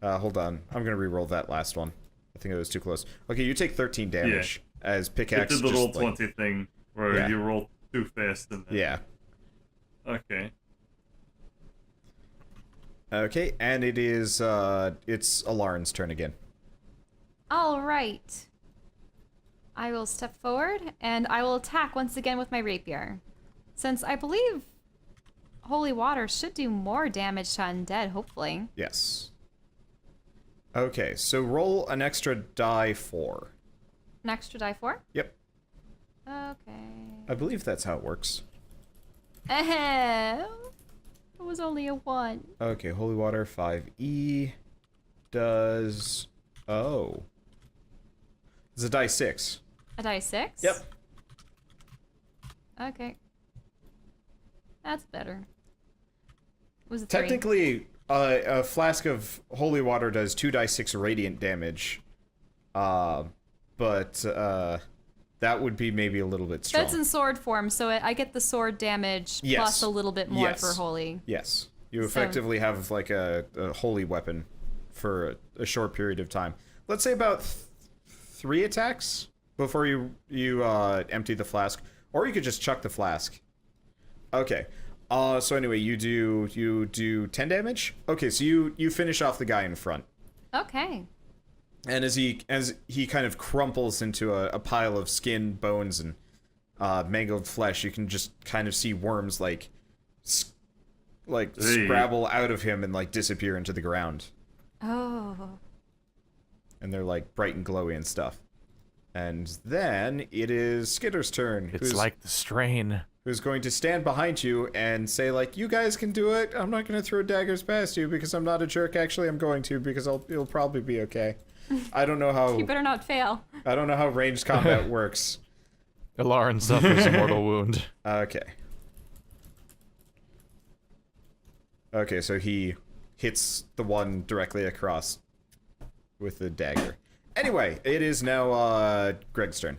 hold on. I'm gonna re-roll that last one. I think it was too close. Okay, you take 13 damage as It pickaxe did the just, roll like... 20 thing where Yeah. you roll too fast and then... Yeah. Okay. Okay, and it is, it's Alarin's turn again. All right. I will step forward and I will attack once again with my rapier. Since I believe holy water should do more damage to undead, hopefully. Yes. Okay, so roll an extra die 4. An extra die 4? Yep. Okay. I believe that's how it works. It was only a 1. Okay, holy water 5e does... Oh. It's a die 6. A die 6? Yep. Okay. That's better. It was a 3. Technically, a flask of holy water does 2 die 6 radiant damage. But that would be maybe a little bit strong. That's in sword form, so I get the sword damage Yes. plus a little bit more Yes. for holy. Yes. You So- effectively have like a holy weapon for a short period of time. Let's say about 3 attacks before you empty the flask, or you could just chuck the flask. Okay. So anyway, you do 10 damage. Okay, so you finish off the guy in front. Okay. And as he kind of crumples into a pile of skin, bones, and mangled flesh, you can just kind of see worms like scrabble out of him and like disappear into the ground. Oh. And they're like bright and glowy and stuff. And then it is Skitter's turn. It's like the strain. Who's going to stand behind you and say like, you guys can do it. I'm not going to throw daggers past you because I'm not a jerk. Actually, I'm going to because it'll probably be okay. I don't know how You better not fail. I don't know how ranged combat works. Alarin suffers a mortal wound. Okay. Okay, so he hits the one directly across with the dagger. Anyway, it is now Greg's turn.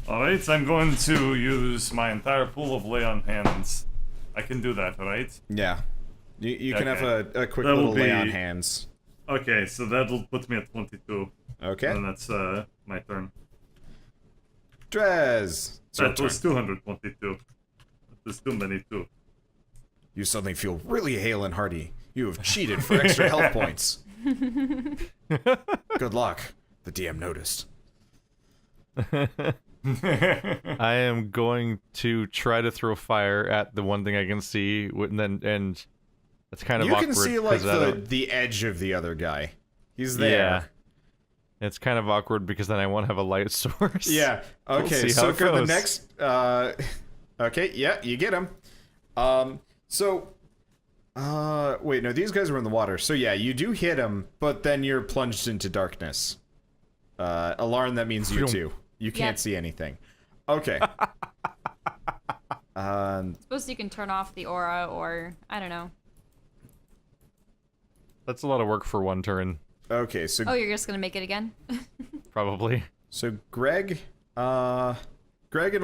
Alright, I'm going to use my entire pool of lay on hands I can do that, right? Yeah. You can have Okay. a quick That'll little lay on be- hands. Okay, so that'll put me at 22. Okay. And that's my turn. Drez! It's your That was turn. 222. There's too many too. You suddenly feel really hale and hearty. You have cheated for extra health points. Good luck. The DM noticed. I am going to try to throw fire at the one thing I can see, and it's kind of You awkward. can see like 'cause I don't- the edge of the other guy. He's there. Yeah. It's kind of awkward because then I won't have a light source. Yeah. Okay. see how So it for the goes. next, okay. Yeah, you get him. Wait, no, these guys were in the water. So yeah, you do hit him, but then you're plunged into darkness. Alarm. That means you too. You can't Yep. see anything. Okay. Suppose you can turn off the aura, or I don't know. That's a lot of work for one turn, Okay. So Oh, you're just gonna make it again? probably. So Greg and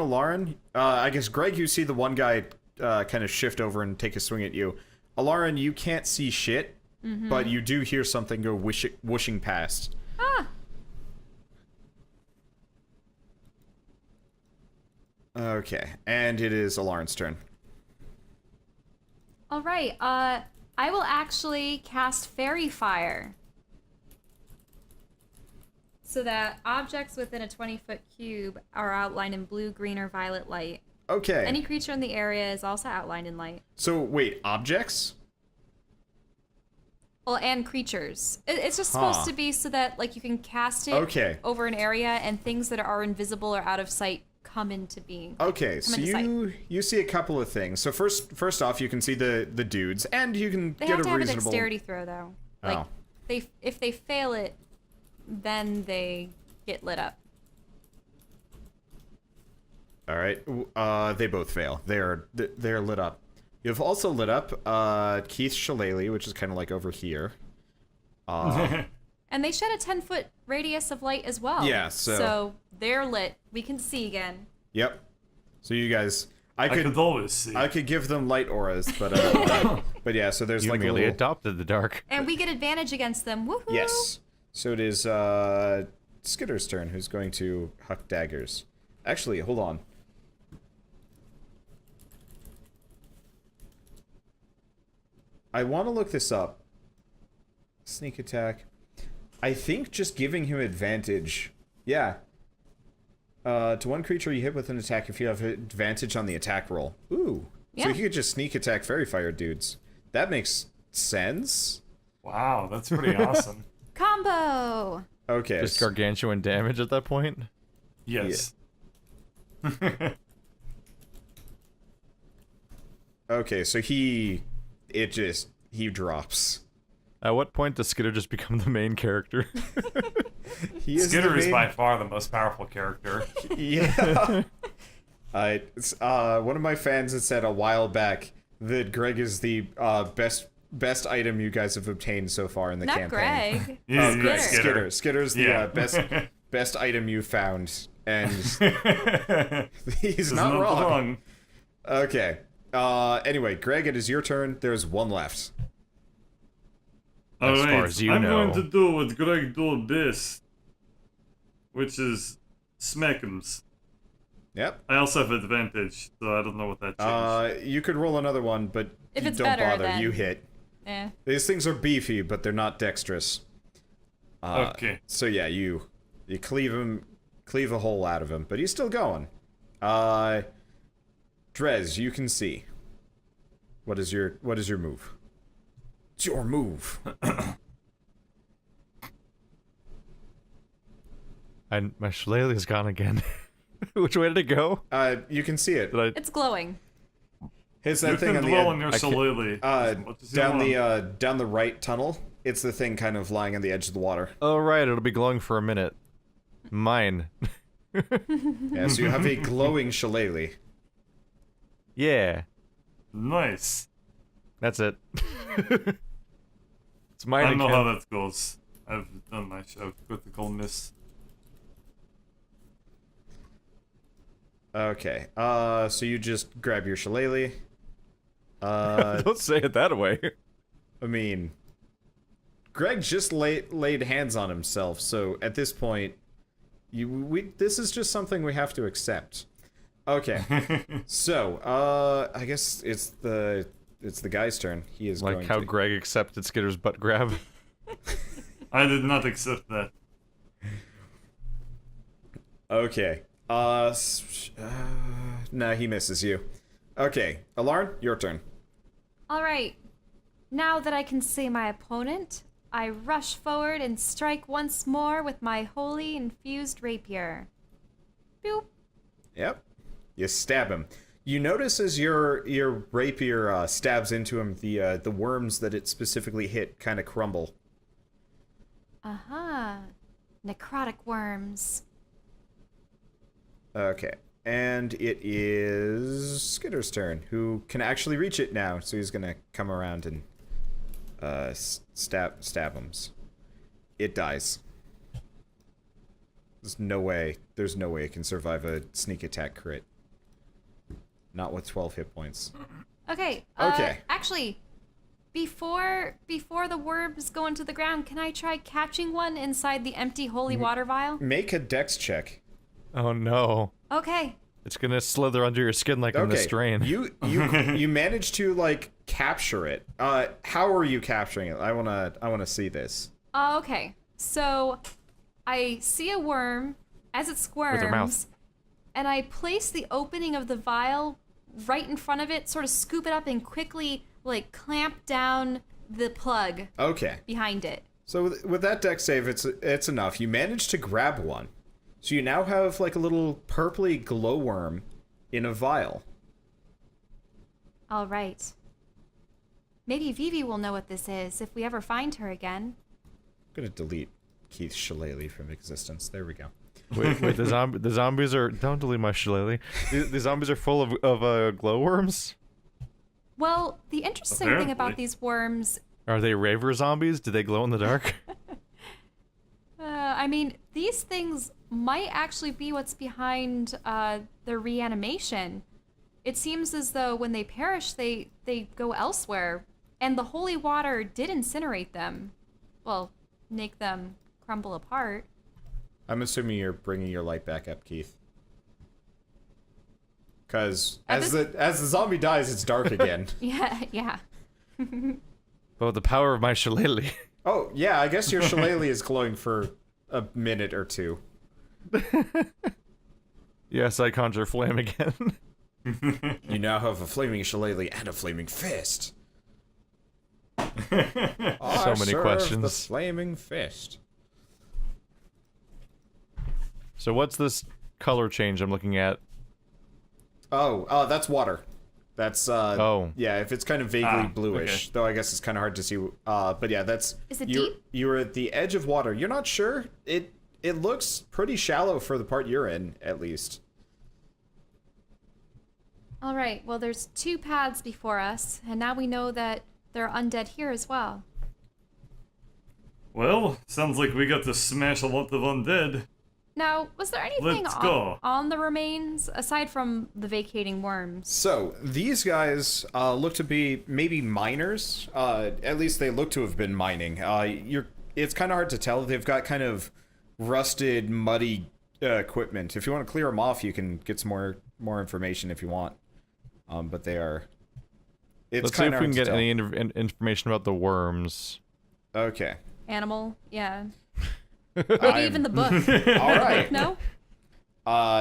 Alarin, I guess Greg, you see the one guy kind of shift over and take a swing at you. Alarin, you can't see shit, but you do hear something go whooshing past. Ah! Okay, and it is Alarin's turn. All right. I will actually cast Fairy Fire, so that objects within a 20-foot cube are outlined in blue, green, or violet light. Okay. Any creature in the area is also outlined in light. So wait, objects? Well, and creatures. It's just Huh. supposed to be so that like you can cast it Okay. over an area, and things that are invisible or out of sight come into being. Okay, so into sight. you see a couple of things. So first off, you can see the dudes, and you can They get have a to have a reasonable. dexterity throw though. Like Oh. if they fail it, then they get lit up. All right. They both fail. They're lit up. You've also lit up Keith's shillelagh, which is kind of like over here. And they shed a 10-foot radius of light as well. Yeah, so- they're lit. We can see again. Yep. So you guys, I could always see. I could give them light auras, but but yeah. So there's You like a merely little. adopted the dark. And we get advantage against them. Woohoo! Yes. So it is Skitter's turn, who's going to huck daggers. Actually, hold on. I want to look this up. Sneak attack. I think just giving him advantage. Yeah. To one creature you hit with an attack if you have advantage on the attack roll. Ooh. So Yeah. he could just sneak attack fairy fire dudes. That makes sense. Wow, that's pretty awesome. Combo! Okay. Just gargantuan damage at that point. Yes. Okay, so he drops. At what point does Skitter just become the main character? He is Skitter the is main- by far the most powerful character. Yeah. One of my fans had said a while back that Greg is the best item you guys have obtained so far in the Not campaign. Greg. Yeah, Oh, Greg, Skitter. Skitter's the Yeah. best item you found, and he's He's not wrong. Okay. Anyway, Greg, it is your turn. There's one left. As far Alright, as you I'm know. going to do what Greg do best, which is smack'ems. Yep. I also have advantage, so I don't know what that changed. You could roll another one, but If you it's don't better, bother. then- You hit. These things are beefy, but they're not dexterous. Okay. So yeah, you cleave a hole out of him, but he's still going. Drez, you can see. What is your move? It's your move. And my shillelagh is gone again. Which way did it go? You can see it. Did I... It's glowing. Hits You that thing can on the dwell edge. on your shillelagh. as much as you Down want. down the right tunnel. It's the thing kind of lying on the edge of the water. Oh, right, it'll be glowing for a minute. Mine. Yeah, so you have a glowing shillelagh. Yeah, Nice. that's it. It's I mine don't know again. how that goes. I've done my show. Critical miss. Okay. So you just grab your shillelagh. Don't say it that way. I mean, Greg just laid hands on himself, so at this point, this is just something we have to accept. Okay, so I guess it's the guy's turn. He is Like going how to... Greg accepted Skitter's butt grab. I did not accept that. Okay. No, he misses you. Okay, Alarn, your turn. All right. Now that I can see my opponent, I rush forward and strike once more with my holy infused rapier. Boop. Yep. You stab him. You notice as your rapier stabs into him, the worms that it specifically hit kind of crumble. Uh-huh. Necrotic worms. Okay. And it is Skitter's turn, who can actually reach it now, so he's gonna come around and stab him. It dies. There's no way it can survive a sneak attack crit. Not with 12 hit points. Okay. Okay. Actually, before the worms go into the ground, can I try catching one inside the empty holy water vial? Make a dex check. Oh no. Okay. It's gonna slither under your skin like in the strain. You managed to like capture it. How are you capturing it? I wanna see this. Okay. So I see a worm as it squirms, her mouth. and I place the opening of the vial right in front of it, sort of scoop it up and quickly like clamp down the plug Okay. behind it. So with that dex save, it's enough. You managed to grab one. So you now have like a little purpley glowworm in a vial. All right. Maybe Vivi will know what this is if we ever find her again. I'm gonna delete Keith's shillelagh from existence. There we go. Wait, the zombies are... Don't delete my shillelagh. The zombies are full of glowworms? Well, the interesting thing about Apparently. these worms, Are they raver zombies? Do they glow in the dark? I mean, these things might actually be what's behind their reanimation. It seems as though when they perish, they go elsewhere, and the holy water did incinerate them. Well, make them crumble apart. I'm assuming you're bringing your light back up, Keith. Because as the zombie dies, it's dark again. Yeah. But the power of my shillelagh. Oh, yeah, I guess your shillelagh is glowing for a minute or two. Yes, I conjure flame again. You now have a flaming shillelagh and a flaming fist. So many questions. The flaming fist. So what's this color change I'm looking at? Oh, that's water. That's Oh. yeah, if it's kind of vaguely bluish, okay. though I guess it's kind of hard to see. But yeah, that's. Is it you, deep? You're at the edge of water. You're not sure. It looks pretty shallow for the part you're in, at least. All right, well, there's 2 paths before us, and now we know that there are undead here as well. Well, sounds like we got to smash a lot of undead. Now, was there anything Let's go. on the remains, aside from the vacating worms? So these guys look to be maybe miners. At least they look to have been mining. It's kind of hard to tell. They've got kind of rusted, muddy equipment. If you want to clear them off, you can get some more information if you want. But they are. It's Let's see if kinda we can hard get to any information about the worms. tell. Okay. Animal, yeah. Maybe even the book. All right. No?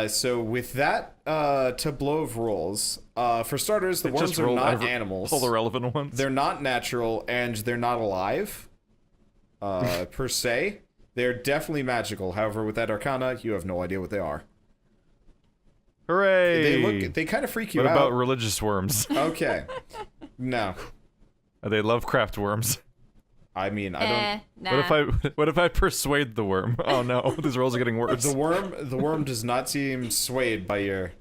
So with that tableau of rolls, for starters, the worms Just are roll not animals. All the relevant ones. They're not natural, and they're not alive, per se. They're definitely magical. However, with that arcana, you have no idea what they are. Hooray! They kind of freak you What out. about religious worms? Okay. No. Are they Lovecraft worms? I mean, I don't... Nah. What if I persuade the worm? Oh no, these rolls are getting worse. The worm does not seem swayed by your...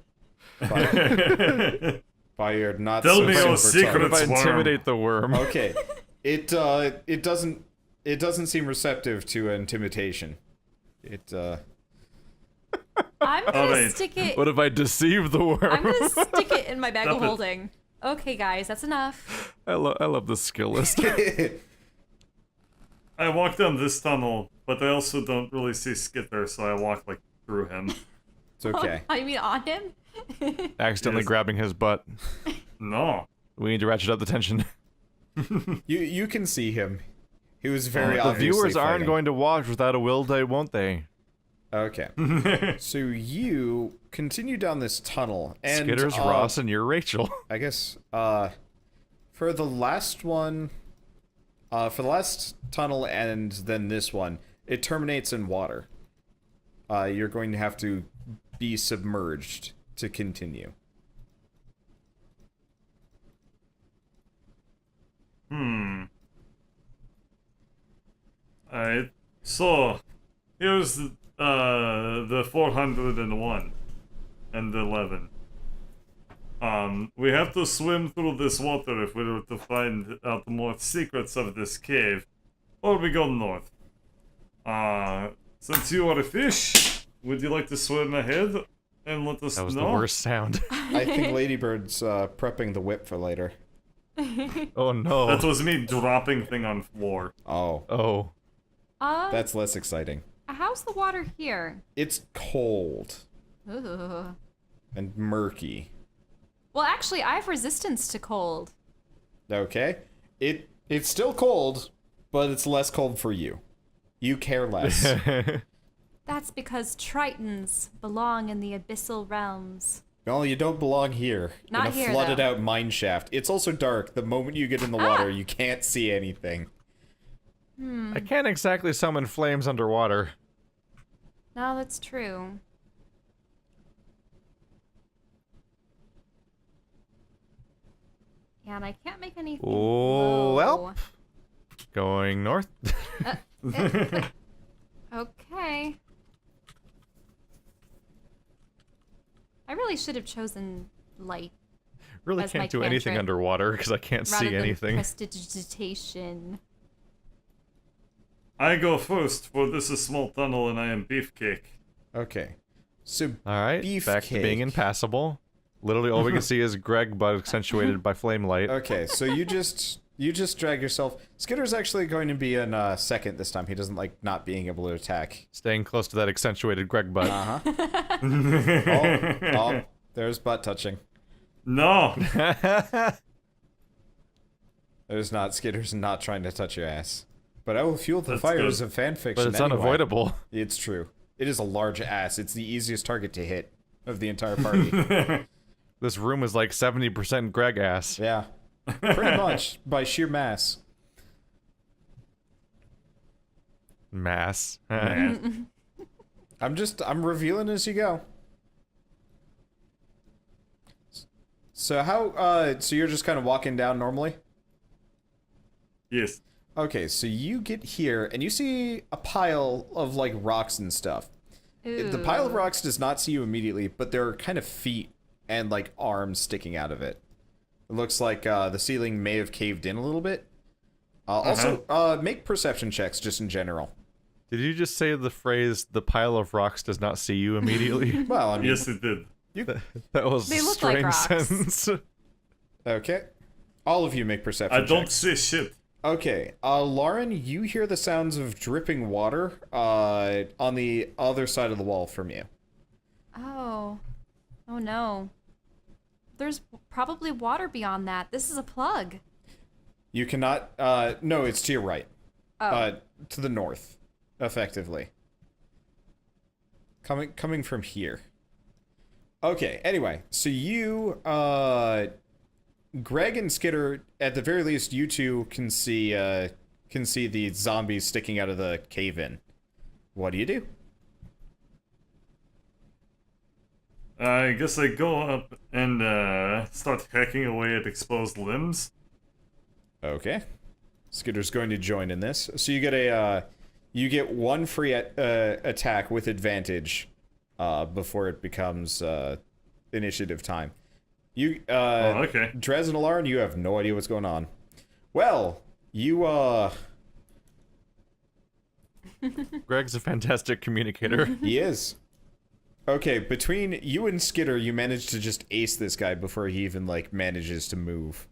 by your not Tell so me your super What if I secrets. intimidate the worm? Okay. It doesn't seem receptive to intimidation. I'm gonna Alright. stick it. What if I deceive the worm? I'm gonna stick it in my bag of Stop it. holding. Okay, guys, that's enough. I love this skill list. I walk down this tunnel, but I also don't really see Skitter, so I walk like through him. It's okay. Oh, you mean on him? Accidentally Yes. grabbing his butt. No. We need to ratchet up the tension. You can see him. He was very The obviously viewers aren't fighting. going to watch without a will they, won't they? Okay. So you continue down this tunnel, and Skitter's Ross and you're Rachel. I guess for the last one, for the last tunnel and then this one, it terminates in water. You're going to have to be submerged to continue. Alright. So, here's the 401 and 11. We have to swim through this water if we were to find out more secrets of this cave, or we go north. Since you are a fish, would you like to swim ahead and let us That was know? the worst sound. I think Ladybird's prepping the whip for later. Oh no. That was me dropping thing on floor. Oh, Oh. that's less exciting. How's the water here? It's cold Ooh. and murky. Well, actually, I have resistance to cold. Okay, it's still cold, but it's less cold for you. You care less. That's because Tritons belong in the abyssal realms. No, you don't belong here. Not in a here, flooded though. out mine shaft. It's also dark. The moment you get in the water, you can't see anything. I can't exactly summon flames underwater. No, that's true. Yeah, and I can't make anything. Oh, glow. well. Going north. Okay. I really should have chosen light Really As my can't do anything cantrip. underwater because I can't rather see than anything. prestidigitation. I go first, for this is small tunnel and I am Beefcake. Okay. So, Alright, back to being Beefcake. impassable. Literally all we can see is Greg, but accentuated by flame light. okay, so you just drag yourself. Skitter's actually going to be in second this time. He doesn't like not being able to attack. Staying close to that accentuated Greg butt. Oh, there's butt touching. No! There's not. Skitter's not trying to touch your ass. But I will fuel the That's fires good. of fanfiction But it's anyway. unavoidable. It's true. It is a large ass. It's the easiest target to hit of the entire party. This room is like 70% Greg ass. Yeah. Pretty much, by sheer mass. Mass. I'm revealing as you go. So so you're just kind of walking down normally? Yes. Okay, so you get here, and you see a pile of, like, rocks and stuff. The pile of Ooh. rocks does not see you immediately, but there are kind of feet and, like, arms sticking out of it. It looks like the ceiling may have caved in a little bit. Also, make perception checks, just in general. Did you just say the phrase, the pile of rocks does not see you immediately? Well, I mean, Yes, it did. That was They a look like strange rocks. sentence. okay. All of you make perception I don't checks. see shit. Okay, Lauren, you hear the sounds of dripping water on the other side of the wall from you. Oh. Oh no. There's probably water beyond that. This is a plug. You cannot, no, it's to your right. Oh. To the north, effectively. Coming from here. Okay, anyway, so you, Greg and Skitter, at the very least, you two can see the zombies sticking out of the cave-in. What do? I guess I go up and start hacking away at exposed limbs. Okay. Skitter's going to join in this. So you get one free attack with advantage before it becomes initiative time. You okay. Drez and Alarn, you have no idea what's going on. Well, you Greg's a fantastic communicator. he is. Okay, between you and Skitter, you managed to just ace this guy before he even, like, manages to move.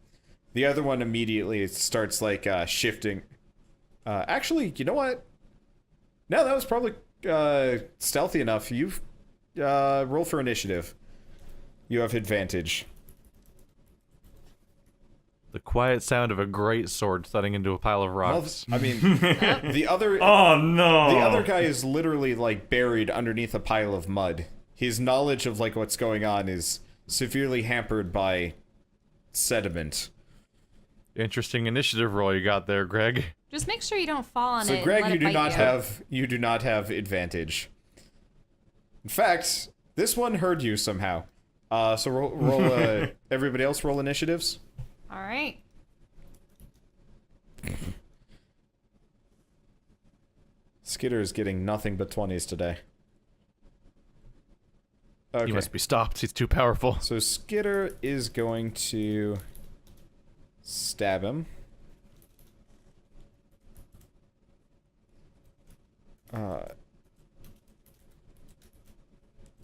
The other one immediately starts, like, shifting. Actually, you know what? No, that was probably, stealthy enough. You've, roll for initiative. You have advantage. The quiet sound of a great sword thudding into a pile of Well, rocks. I mean, the other... Oh no! The other guy is literally, like, buried underneath a pile of mud. His knowledge of, like, what's going on is severely hampered by sediment. Interesting initiative roll you got there, Greg. Just make sure you don't fall on it. So, and Greg, let you it do bite not you. have advantage. In fact, this one heard you somehow. So roll everybody else roll initiatives. All right. Skitter is getting nothing but 20s today. Okay. He must be stopped. He's too powerful. So Skitter is going to stab him. I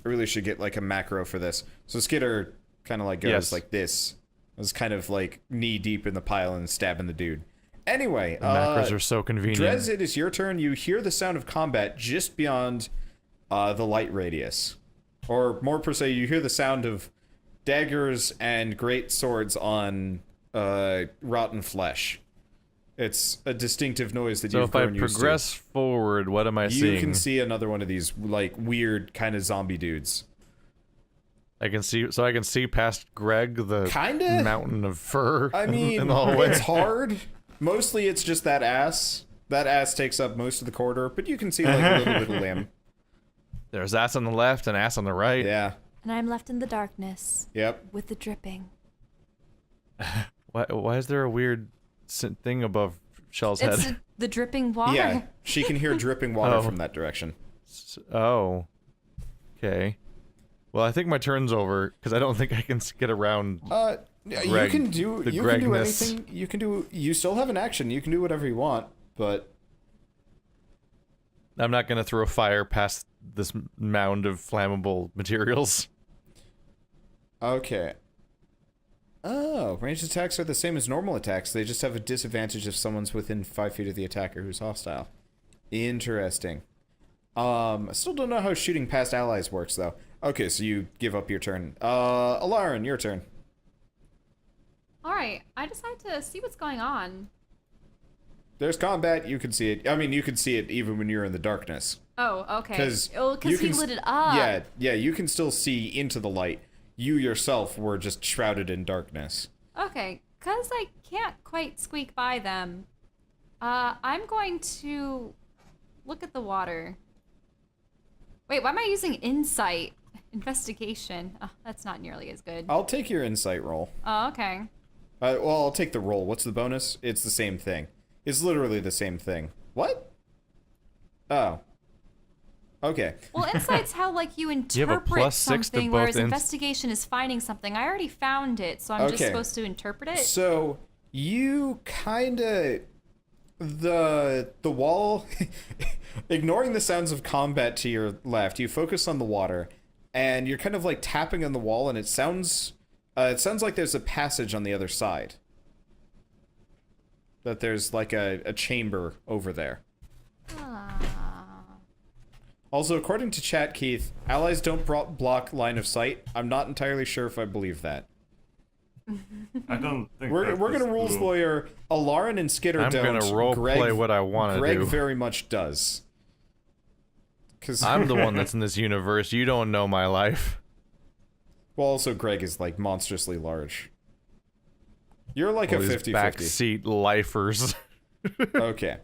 really should get like a macro for this. So Skitter kind of like goes Yes. like this. It was kind of like knee deep in the pile and stabbing the dude. Anyway, The macros are so convenient. Drez, it is your turn. You hear the sound of combat just beyond the light radius. Or more per se, you hear the sound of daggers and great swords on rotten flesh. It's a distinctive noise that So you've if I grown used to. progress forward, what am I You seeing? can see another one of these like weird kind of zombie dudes. I can see past Greg the Kinda? mountain of fur. I mean, in the hallway. it's hard. Mostly it's just that ass. That ass takes up most of the corridor, but you can see like a little bit of limb. There's ass on the left and ass on the right. Yeah. And I'm left in the darkness Yep. with the dripping. Why is there a weird thing above Shell's head? It's the dripping water. Yeah. She can hear dripping water Oh. from that direction. Oh. Okay. Well, I think my turn's over because I don't think I can get around. You Greg- can do the Gregness. anything. You still have an action. You can do whatever you want, but I'm not gonna throw fire past this mound of flammable materials. okay. Oh, ranged attacks are the same as normal attacks. They just have a disadvantage if someone's within 5 feet of the attacker who's hostile. Interesting. I still don't know how shooting past allies works, though. Okay, so you give up your turn. Alarin, your turn. All right. I decided to see what's going on. There's combat. You can see it. I mean, you can see it even when you're in the darkness. Oh, okay. Because he lit it up. Yeah, you can still see into the light. You yourself were just shrouded in darkness. Okay. Because I can't quite squeak by them, I'm going to look at the water. Wait, why am I using insight? Investigation. Oh, that's not nearly as good. I'll take your insight roll. Oh, okay. Well, I'll take the roll. What's the bonus? It's the same thing. It's literally the same thing. What? Oh. Okay. Well, insight's how, like, you have a interpret +6 to something, both whereas investigation is finding something. I already found it, so I'm just Okay. supposed to interpret it? So, you kinda... The wall... ignoring the sounds of combat to your left, you focus on the water, and you're kind of, like, tapping on the wall, and it sounds like there's a passage on the other side. That there's, like, a chamber over there. Ah. Also, according to chat, Keith, allies don't block line of sight. I'm not entirely sure if I believe that. I don't think We're that gonna is rules cool. lawyer. Alarin and Skitter I'm don't. gonna role play what I want to Greg do. very much does. Cause I'm the one that's in this universe. You don't know my life. well, also Greg is like monstrously large. You're like All a these 50-50. backseat lifers. Okay.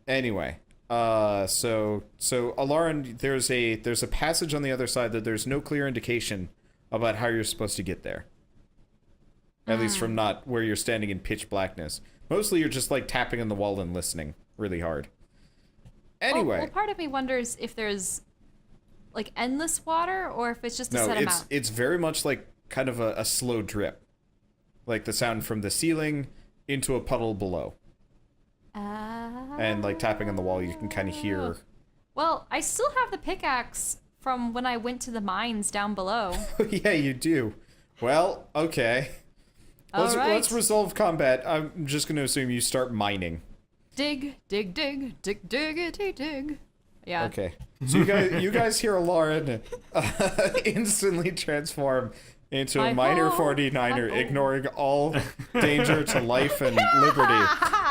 Anyway, so Alarin, there's a passage on the other side that there's no clear indication about how you're supposed to get there. At least from not where you're standing in pitch blackness. Mostly you're just like tapping on the wall and listening really hard. Anyway. Well, part of me wonders if there's, like, endless water, or if it's just a No, set amount. it's very much like kind of a slow drip. Like the sound from the ceiling into a puddle below. And like tapping on the wall, you can kind of hear. Well, I still have the pickaxe from when I went to the mines down below. Yeah, you do. Well, okay. All right. Let's resolve combat. I'm just going to assume you start mining. Dig, dig, dig, dig, diggity, dig. Yeah. Okay. So you guys hear Lauren instantly transform into a minor 49er, ignoring all danger to life and liberty.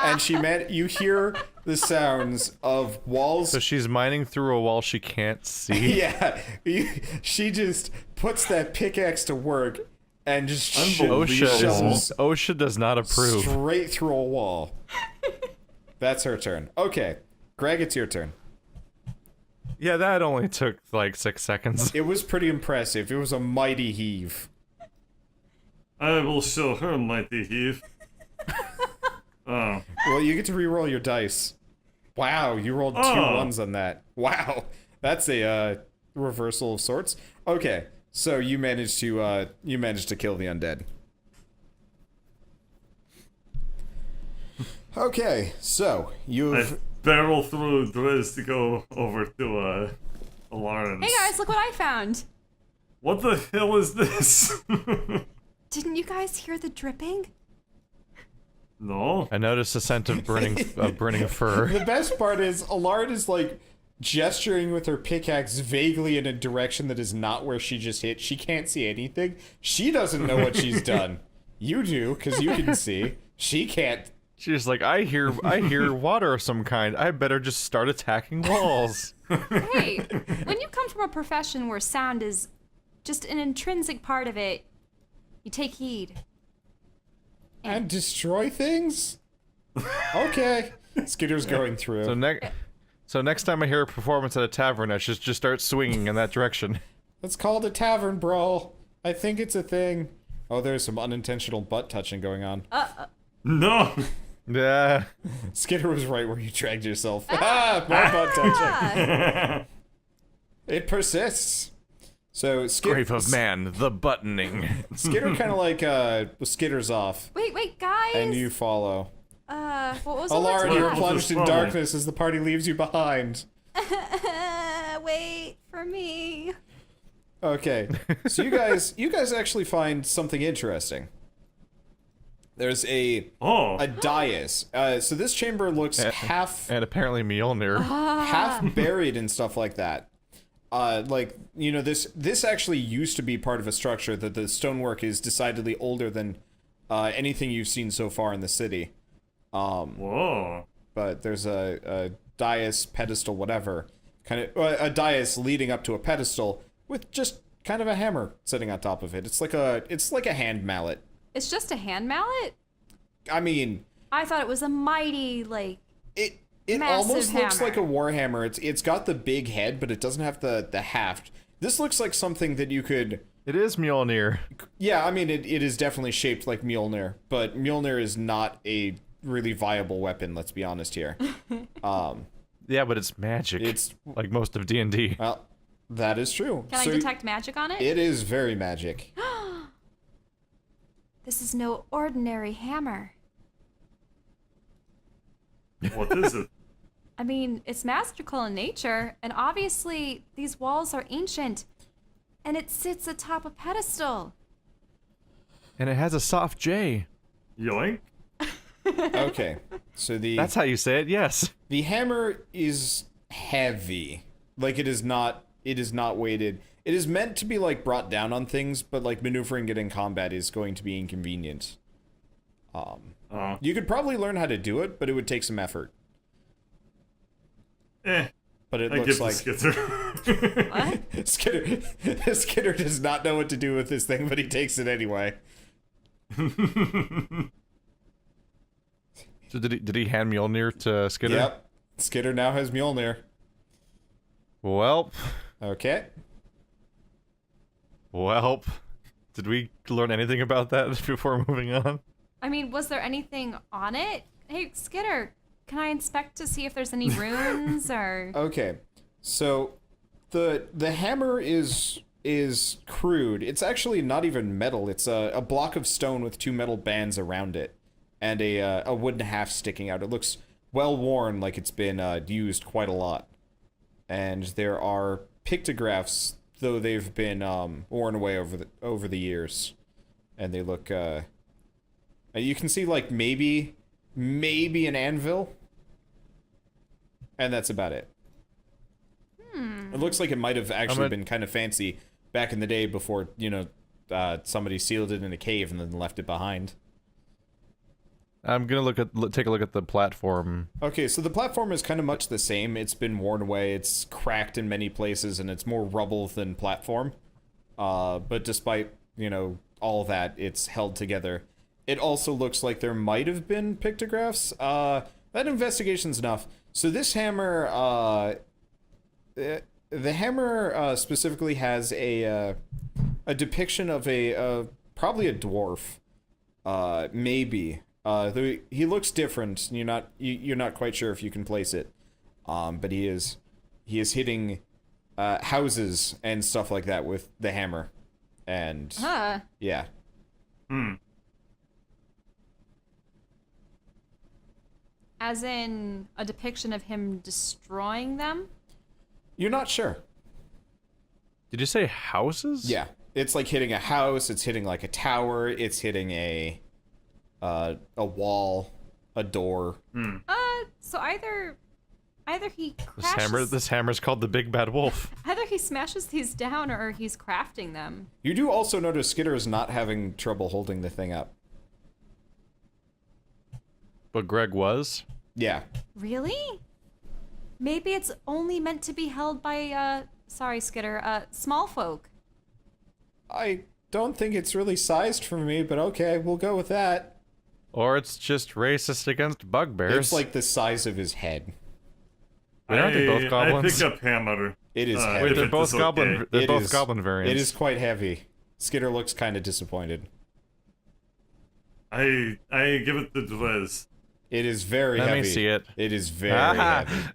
And you hear the sounds of walls. So she's mining through a wall she can't see. Yeah. She just puts that pickaxe to work and just shovels OSHA does not approve. straight through a wall. That's her turn. Okay. Greg, it's your turn. Yeah, that only took like 6 seconds. It was pretty impressive. It was a mighty heave. I will show her mighty heave. Oh. Well, you get to re-roll your dice. Wow, you rolled 2 ones on that. Wow. That's a reversal of sorts. Okay. So you managed to kill the undead. Okay. So, I barrel through Driz to go over to Lauren. Hey guys, look what I found. What the hell is this? Didn't you guys hear the dripping? No. I noticed a scent of burning fur. The best part is Alard is like gesturing with her pickaxe vaguely in a direction that is not where she just hit. She can't see anything. She doesn't know what she's done. You do, because you can see. She can't. She's like, I hear water of some kind. I better just start attacking walls. Hey, when you come from a profession where sound is just an intrinsic part of it, you take heed. And destroy things? Okay. Skitter's going through. So next time I hear a performance at a tavern, I should just start swinging in that direction. It's called a tavern brawl. I think it's a thing. Oh, there's some unintentional butt touching going on. No. Yeah. Skitter was right where you dragged yourself. More butt touching. It persists. So Grave of man, the buttoning. Skitter kind of like skitters off, Wait, guys. and you follow. What was Alara, the you're What was plunged in this darkness as the party leaves you behind. Wait for me. Okay, so you guys actually find something interesting. There's a dais. So this chamber looks half And apparently Mjolnir. half buried and stuff like that. Like, you know, this actually used to be part of a structure that the stonework is decidedly older than anything you've seen so far in the city. Whoa. But there's a dais, pedestal, whatever, kind of a dais leading up to a pedestal with just kind of a hammer sitting on top of it. It's like a hand mallet. It's just a hand mallet? I mean, I thought it was a mighty, like... It Massive almost looks hammer. like a warhammer. It's got the big head, but it doesn't have the haft. This looks like something that you could... It is Mjolnir. Yeah, I mean, it is definitely shaped like Mjolnir, but Mjolnir is not a really viable weapon, let's be honest here. Yeah, but it's magic. It's... like most of D&D. Well, that is true. Can I detect magic on it? It is very magic. This is no ordinary hammer. What is it? I mean, it's magical in nature, and obviously these walls are ancient, and it sits atop a pedestal. And it has a soft J. Yoink. Okay, so That's how you say it, yes. the hammer is heavy. Like, it is not weighted. It is meant to be, like, brought down on things, but, like, maneuvering it in combat is going to be inconvenient. You could probably learn how to do it, but it would take some effort. But it I looks give like the skitter. Skitter does not know what to do with this thing, but he takes it anyway. So did he hand Mjolnir to Skitter? Yep. Skitter now has Mjolnir. Well. Okay. Well. Did we learn anything about that before moving on? I mean, was there anything on it? Hey, Skitter, can I inspect to see if there's any runes or... Okay. So the hammer is crude. It's actually not even metal. It's a block of stone with 2 metal bands around it and a wooden haft sticking out. It looks well worn, like it's been used quite a lot. And there are pictographs, though they've been worn away over the years, and they look. You can see like maybe an anvil, and that's about it. It looks like it might have actually been kind of fancy back in the day before, somebody sealed it in a cave and then left it behind. I'm gonna take a look at the platform. Okay, so the platform is kind of much the same. It's been worn away, it's cracked in many places, and it's more rubble than platform. But despite, all that, it's held together. It also looks like there might have been pictographs. That investigation's enough. So this hammer, the hammer specifically has a depiction of probably a dwarf, maybe. He looks different. You're not quite sure if you can place it, but he is hitting houses and stuff like that with the hammer, and yeah. As in a depiction of him destroying them? You're not sure. Did you say houses? Yeah, it's like hitting a house. It's hitting like a tower. It's hitting a wall, a door. So either he crashes... This hammer's called the Big Bad Wolf. Either he smashes these down or he's crafting them. You do also notice Skitter is not having trouble holding the thing up. But Greg was? Yeah. Really? Maybe it's only meant to be held by, sorry, Skitter, small folk. I don't think it's really sized for me, but okay, we'll go with that. Or it's just racist against bugbears. It's like the size of his head. Wait, aren't they both goblins? I pick up hammer. It is heavy. Wait, they're both goblin. Okay. They're both goblin variants. It is quite heavy. Skitter looks kind of disappointed. I give it the Dwez. It is very heavy. Let me see it. It is very heavy.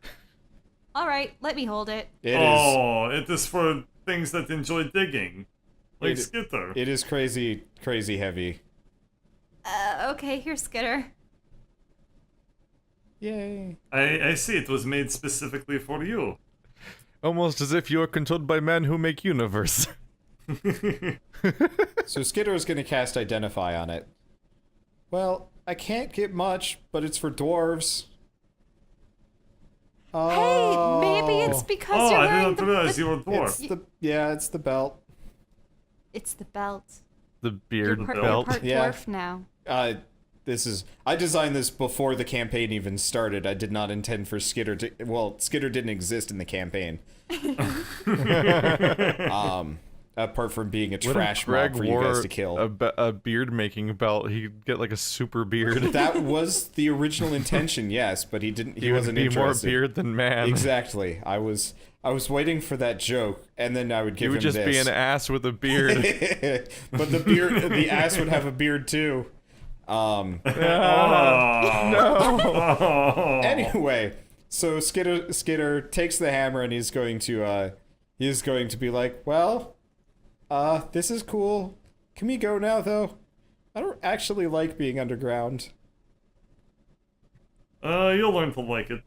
All right, let me hold it. It is for things that enjoy digging, like Skitter. It is crazy heavy. Okay, here's Skitter. Yay. I see it was made specifically for you. Almost as if you are controlled by men who make universe. So Skitter is going to cast Identify on it. Well, I can't get much, but it's for dwarves. Hey, maybe it's because you're I wearing didn't realize you were a dwarf. It's the belt. It's the belt. The beard You're belt. part Yeah. dwarf now. I designed this before the campaign even started. I did not intend for Skitter to... Well, Skitter didn't exist in the campaign. Apart from being a trash mob for you guys to kill. A beard making belt, he'd get like a super beard. That was the original intention, yes, but he didn't. He wasn't would be interested. more beard than man. Exactly. I was waiting for that joke, and then I would give him this. You would just be an ass with a beard. But the ass would have a beard too. No. Anyway, so Skitter takes the hammer and he's going to be like, well, this is cool. Can we go now though? I don't actually like being underground. You'll learn to like it.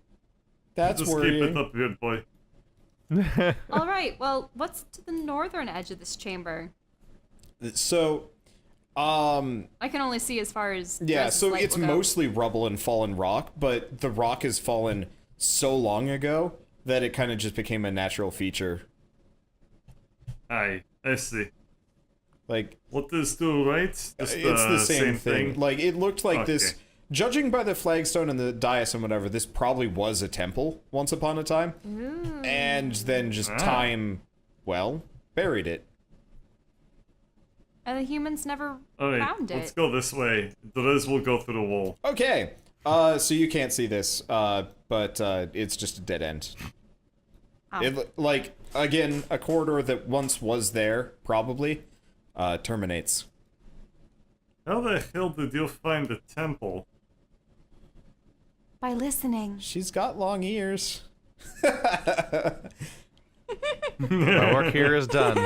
That's Just worrying. keep it up, good boy. All right, well, what's to the northern edge of this chamber? So, I can only see as far as... yeah, Dres's so light it's will go. mostly rubble and fallen rock, but the rock has fallen so long ago that it kind of just became a natural feature. I see. Like, What is to right? Just, it's the same thing. Like, it looked like this... Okay. Judging by the flagstone and the dais and whatever, this probably was a temple once upon a time. Ooh. And then just time, well, buried it. And the humans never Alright, found it. let's go this way. Dres will go through the wall. Okay, so you can't see this, but it's just a dead end. Oh. Like, again, a corridor that once was there, probably, terminates. How the hell did you find the temple? By listening. She's got long ears. My work here is done.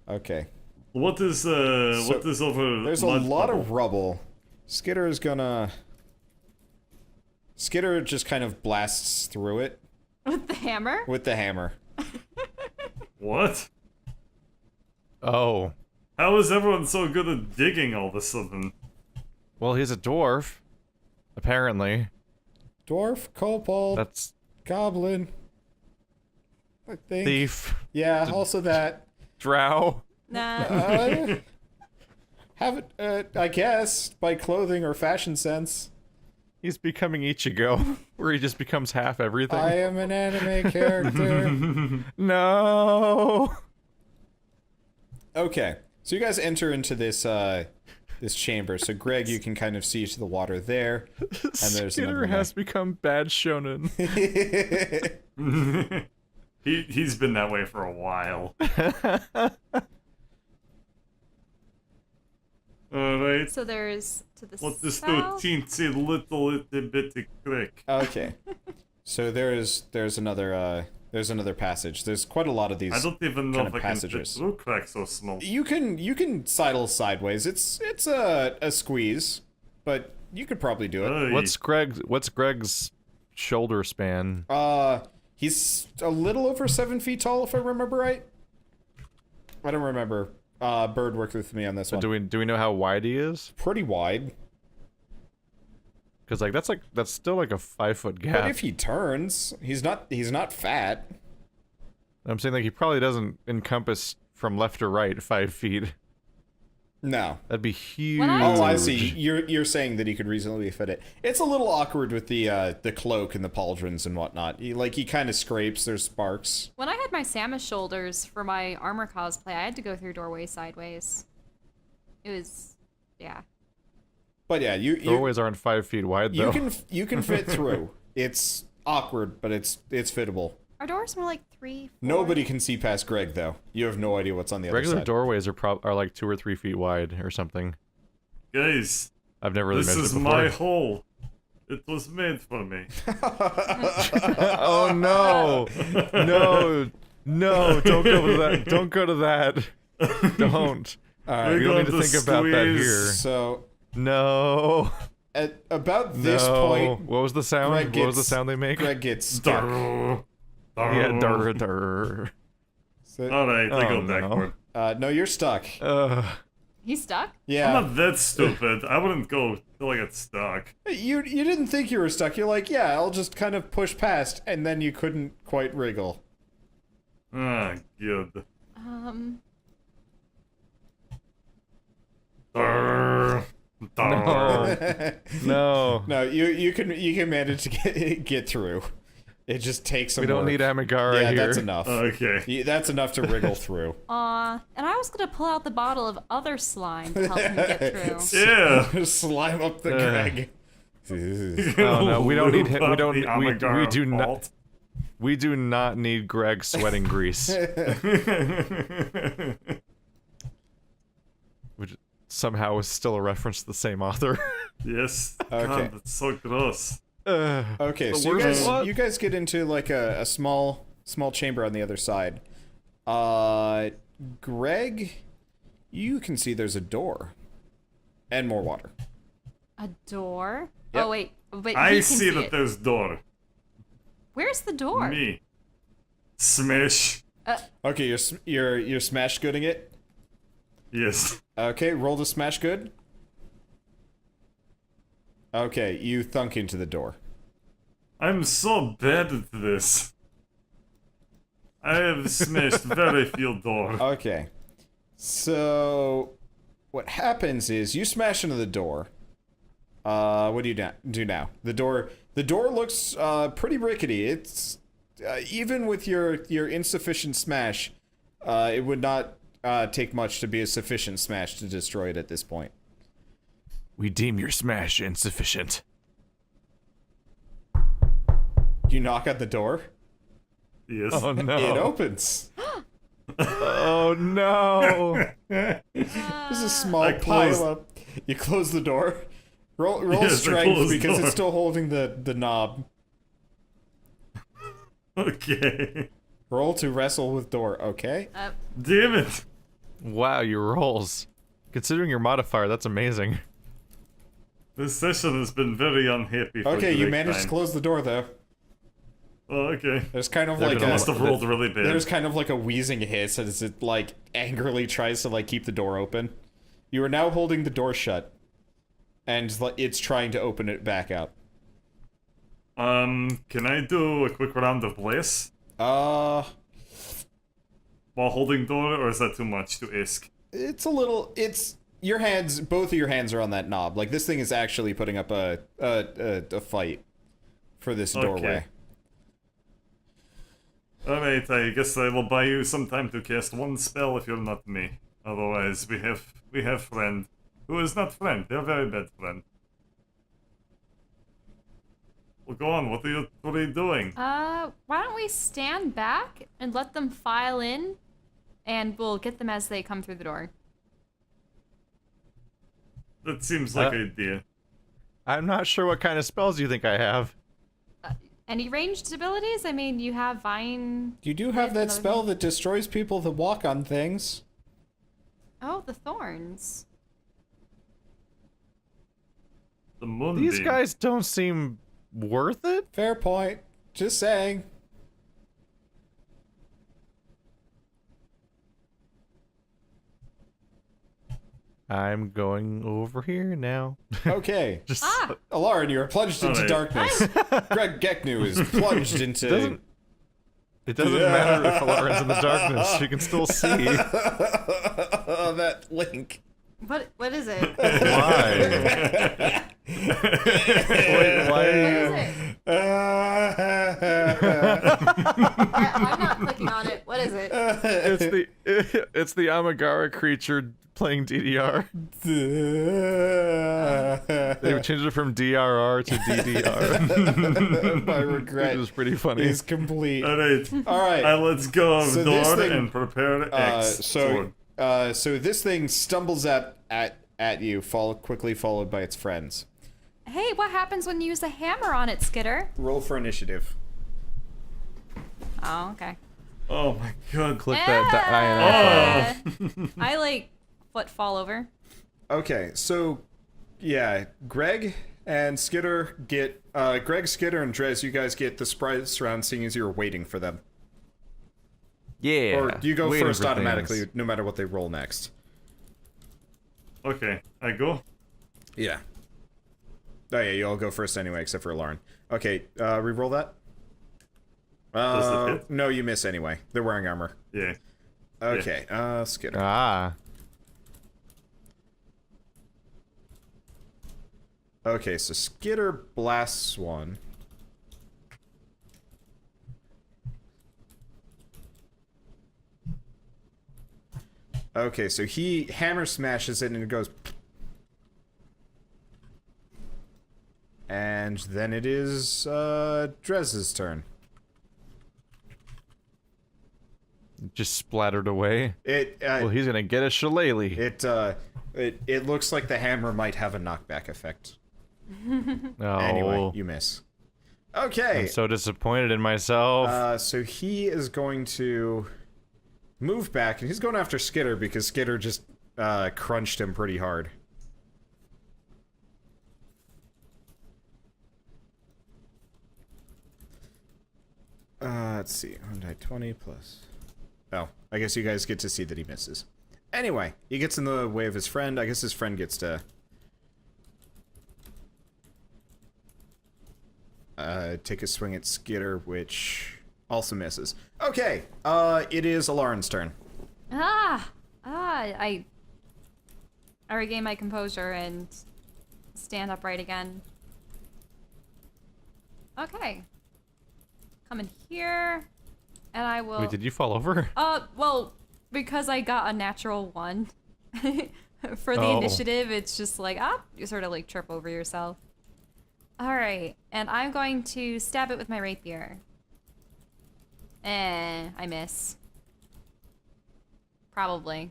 Okay. What is over? There's a mud lot puddle? of rubble. Skitter just kind of blasts through it. With the hammer? With the hammer. What? Oh. How is everyone so good at digging all of a sudden? Well, he's a dwarf. Apparently. Dwarf, kobold, That's goblin. I think. thief. Yeah, also that. Drow. Nah. Have it, I guess, by clothing or fashion sense. He's becoming Ichigo, where he just becomes half everything. I am an anime character. No. Okay, so you guys enter into this this chamber. So Greg, you can kind of see to the water there, and there's Skinner another has become bad shonen. He's been that way for a while. Alright. So there's to the What this do south. teensy little itty bitty crick? Okay, so there's another passage. There's quite a lot of these. I don't even know kind if of I can fit passages. through cracks so small. You can sidle sideways. It's a squeeze, but you could probably do it. Hey. What's Greg's shoulder span? He's a little over 7 feet tall, if I remember right. I don't remember. Bird worked with me on this one. Do we know how wide he is? Pretty wide, Because that's still like a 5-foot gap. but if he turns, he's not fat. I'm saying like he probably doesn't encompass from left to right 5 feet. No. That'd be huge. When I- Oh, I see. You're saying that he could reasonably fit it. It's a little awkward with the cloak and the pauldrons and whatnot. He kind of scrapes. There's sparks. When I had my Samus shoulders for my armor cosplay, I had to go through doorways sideways. It was, yeah. But yeah, you Doorways aren't 5 feet wide though. you can fit through. It's awkward, but it's fittable. Our doors were like 3, 4. Nobody can see past Greg though. You have no idea what's on the other Regular side. doorways are like 2 or 3 feet wide or something. Guys, I've never really this measured is before. my hole. It was made for me. Oh no! No! Don't go to that! Don't go to that! Don't! All We're right. We don't need to going think about that squeeze. here. So No! at about this No! point, What was the sound? Greg What was the gets- sound they make? Greg gets stuck. Durr. Yeah, durr, durr. So, Alright, I go Oh, no. backward. no, you're stuck. He's stuck? Yeah. I'm not that stupid. I wouldn't go till I get stuck. You didn't think you were stuck. You're like, yeah, I'll just kind of push past, and then you couldn't quite wriggle. Ah, good. Durr. Durr. No. No, you can manage to get through. It just takes some We don't work. need Amigara Yeah, here. that's enough. Okay. Yeah, that's enough to wriggle through. And I was gonna pull out the bottle of other slime to help him get through. Yeah. Slime up the Greg. Oh no, we don't need him. We Lube don't. up the We Amigara do not. vault. We do not need Greg sweating grease. Which somehow is still a reference to the same author. Yes. Okay. God, that's so gross. Okay, The so worst one? you guys get into like a small chamber on the other side. Greg, you can see there's a door and more water. A door? Yep. Oh wait, but I he can see that it. there's door. Where's the door? Me. Smash. Okay, you're smash gooding it. Yes. Okay, roll to smash good. Okay, you thunk into the door. I'm so bad at this. I have smashed very few doors. Okay, so what happens is you smash into the door. What do you do now? The door looks pretty rickety. It's even with your insufficient smash, it would not take much to be a sufficient smash to destroy it at this point. We deem your smash insufficient. You knock at the door. Yes. Oh no! It opens. Oh no! There's a small I closed- pile up. You close the door. Roll Yes, I strength closed the because door. it's still holding the knob. Okay. Roll to wrestle with door. Okay. Damn it. Wow, your rolls. Considering your modifier, that's amazing. This session has been very unhappy for Okay, you Greg managed to time. close the door though. Oh, okay. There's kind of They're like gonna Must have rolled really big. there's kind of like a wheezing hiss as it like angrily tries to like keep the door open. You are now holding the door shut, and it's trying to open it back up. Can I do a quick round of bliss Uh, while holding door, or is that too much to ask? it's a little. It's your hands. Both of your hands are on that knob. Like this thing is actually putting up a fight for this doorway. Alright, I guess I will buy you some time to cast one spell if you're not me. Otherwise, we have friend. Who is not friend, they're very bad friend. Well, go on, what are you doing? Why don't we stand back and let them file in, and we'll get them as they come through the door. That seems like an idea. I'm not sure what kind of spells you think I have. Any ranged abilities? I mean, you have Vine. You do have that Another spell thing. that destroys people that walk on things. Oh, the thorns. The moonbeam. These guys don't seem worth it. Fair point. Just saying. I'm going over here now. Okay. Just Alarin, you are plunged into Alright. darkness. Greg Geknu is plunged into... it doesn't matter if Alarin's in the darkness. She can still see. that link. What is it? Why? Wait, What why? is it? I'm not clicking on it. What is it? It's the Amagara creature playing DDR. They changed it from DRR to DDR. My regret It was pretty funny. is complete. Alright, Alright. let's go of So this door thing- and prepare X. sword. So this thing stumbles at you, quickly followed by its friends. Hey, what happens when you use a hammer on it, Skitter? Roll for initiative. Oh, okay. Oh my god. Click that INF. I like foot fall over. Okay, so yeah, Greg and Skitter get Greg, Skitter, and Drez. You guys get the sprites around, seeing as you're waiting for them. Yeah. Or you go waiting first for automatically, things. no matter what they roll next. Okay, I go. Yeah. Oh yeah, you all go first anyway, except for Lauren. Okay, re-roll that. Does it hit? No, you miss anyway. They're wearing armor. Yeah. Okay, Skitter. Ah. Okay, so Skitter blasts one. Okay, so he hammer smashes it and it goes. And then it is Drez's turn. Just splattered away. It Well, he's gonna get a shillelagh. it looks like the hammer might have a knockback effect. Oh. Anyway, you miss. Okay. I'm so disappointed in myself. So he is going to move back, and he's going after Skitter because Skitter just crunched him pretty hard. Let's see. 1d20 plus... Oh, I guess you guys get to see that he misses. Anyway, he gets in the way of his friend. I guess his friend gets to... take a swing at Skitter, which also misses. Okay, it is Alarin's turn. I regain my composure and stand upright again. Okay. Come in here, and I will... Wait, did you fall over? Well, because I got a natural 1 for the Oh. initiative, it's just like, you sort of like trip over yourself. Alright, and I'm going to stab it with my rapier. I miss. Probably.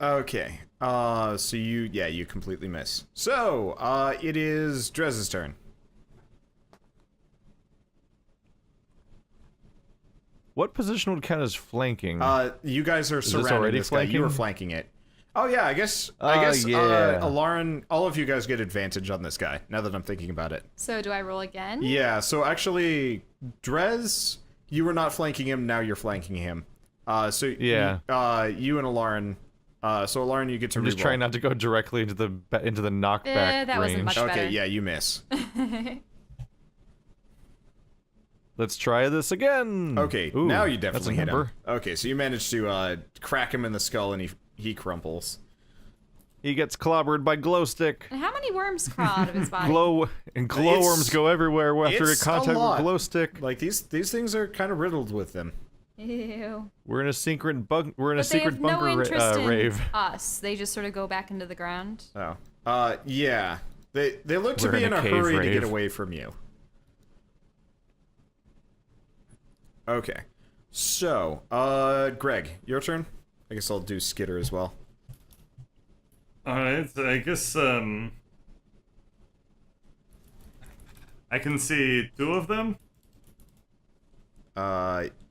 Okay, so you completely miss. So, it is Drez's turn. What position would count as flanking? You guys are this surrounding already this guy. You flanking? were flanking it. Oh yeah, I guess yeah. Alarin, all of you guys get advantage on this guy, now that I'm thinking about it. So do I roll again? Yeah, so actually, Drez, you were not flanking him, now you're flanking him. Yeah. You and Alarin, so Alarin, you get to I'm just reroll. trying not to go directly into the knockback that wasn't range. much Okay, better. yeah, you miss. Let's try this again. Okay, Ooh, now you that's a definitely hit him. number. Okay, so you managed to crack him in the skull, and he crumples. He gets clobbered by glow stick. And how many worms crawl out of his body? Glowworms go everywhere after it's a contact a lot. with glow stick. Like these things are kind of riddled with them. Ew. But But they have no bunker interest in rave. us. They just sort of go back into the ground. Oh, yeah. They look to We're be in in a a cave hurry to get rave. away from you. Okay, so Greg, your turn. I guess I'll do Skitter as well. Alright, I guess, I can see two of them?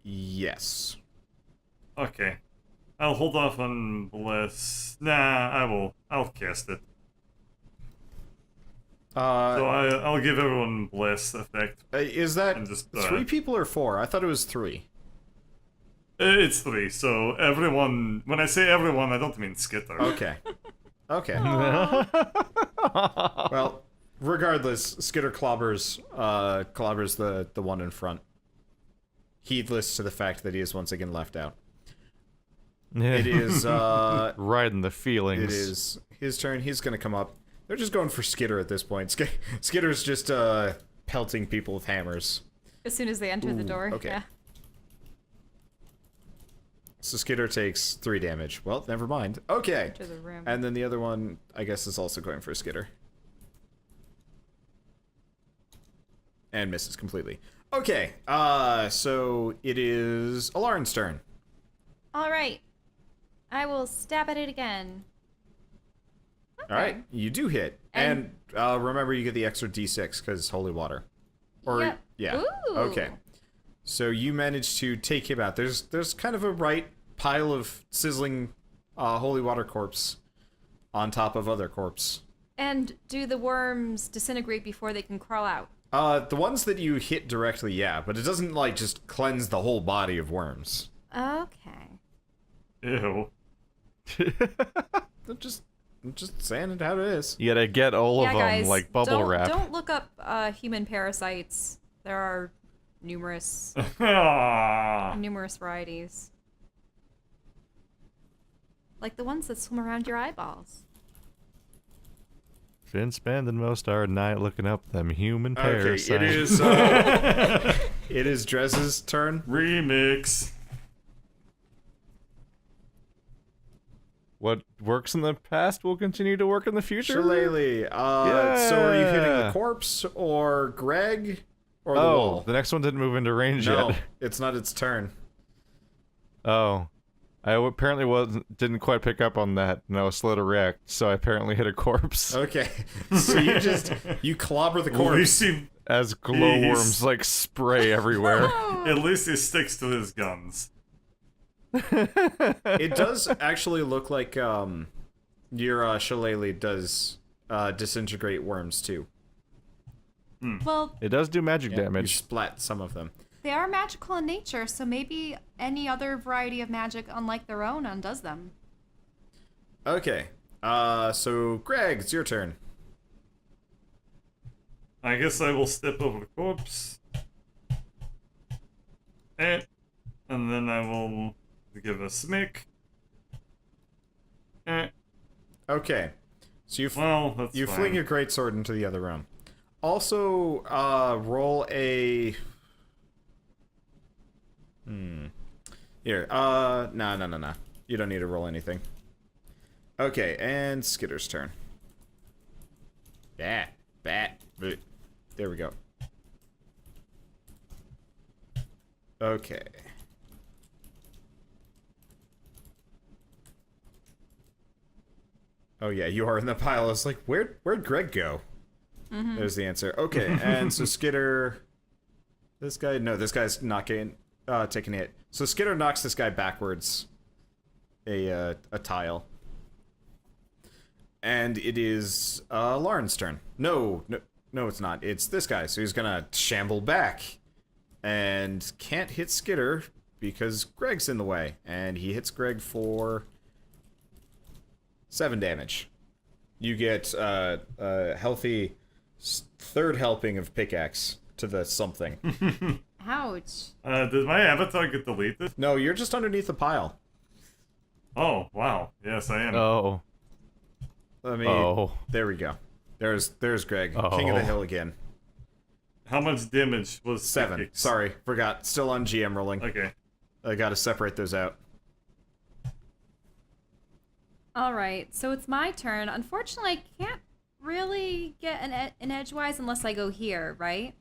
Yes. Okay. I'll hold off on Bless. Nah, I will. I'll cast it. So I'll give everyone Bless effect. Is that And just, 3 people or 4? I thought it was 3. It's 3, so everyone... When I say everyone, I don't mean Skitter. Okay. Okay. Well, regardless, Skitter clobbers the one in front, heedless to the fact that he is once again left out. It is Riding the feelings. it is his turn. He's gonna come up. They're just going for Skitter at this point. Skitter's just pelting people with hammers. As soon as they enter the door. okay. Yeah. So Skitter takes 3 damage. Well, never mind. Okay. Enter the room. And then the other one, I guess, is also going for Skitter. And misses completely. Okay, so it is Alarin's turn. All right. I will stab at it again. All right, you do hit. And remember, you get the extra d6 because holy water. Or, Yep. yeah. Ooh. Okay. So you manage to take him out. There's kind of a right pile of sizzling holy water corpse on top of other corpse. And do the worms disintegrate before they can crawl out? The ones that you hit directly, yeah, but it doesn't, like, just cleanse the whole body of worms. Okay. Ew. I'm just saying it how it is. You gotta get all Yeah, of them guys, like bubble wrap. Don't look up human parasites. There are numerous Ah. varieties. Like the ones that swim around your eyeballs. Been spending most our night looking up them human Okay, parasites. it is, it is Drez's turn. Remix. What works in the past will continue to work in the future. Shillelagh, so are you hitting the Yeah. corpse, or Greg, or the Oh, wall? the next one didn't move into range No, yet. it's not its turn. Oh, I apparently didn't quite pick up on that, and I was slow to react, so I apparently hit a corpse. Okay, so you clobber the At least corpse. he, As glowworms like spray everywhere. at least he sticks to his guns. It does actually look like your shillelagh does disintegrate worms too. Well, It does do magic You damage. splat some of them. they are magical in nature, so maybe any other variety of magic, unlike their own, undoes them. Okay, so Greg, it's your turn. I guess I will step over the corpse. And then I will give a smick. Okay, so Well, that's you fine. fling your greatsword into the other room. Also, roll a. Here, no. You don't need to roll anything. Okay, and Skitter's turn. Bat. There we go. Okay. Oh yeah, you are in the pile. I was like, where'd Greg go? There's the answer. Okay, and so Skitter... This guy's not getting, taking a hit. So Skitter knocks this guy backwards a tile. and it is Lauren's turn. No, it's not. It's this guy. So he's gonna shamble back, and can't hit Skitter because Greg's in the way, and he hits Greg for 7 damage. You get a healthy third helping of pickaxe to the something. Ouch. Did my avatar get deleted? No, you're just underneath the pile. Oh, wow. Yes, I am. Oh. There we go. There's Greg, king of the hill again. How much damage was 7. pickaxe? Sorry, forgot. Still on GM rolling. Okay. I gotta separate those out. All right, so it's my turn. Unfortunately, I can't really get an edgewise unless I go here, right?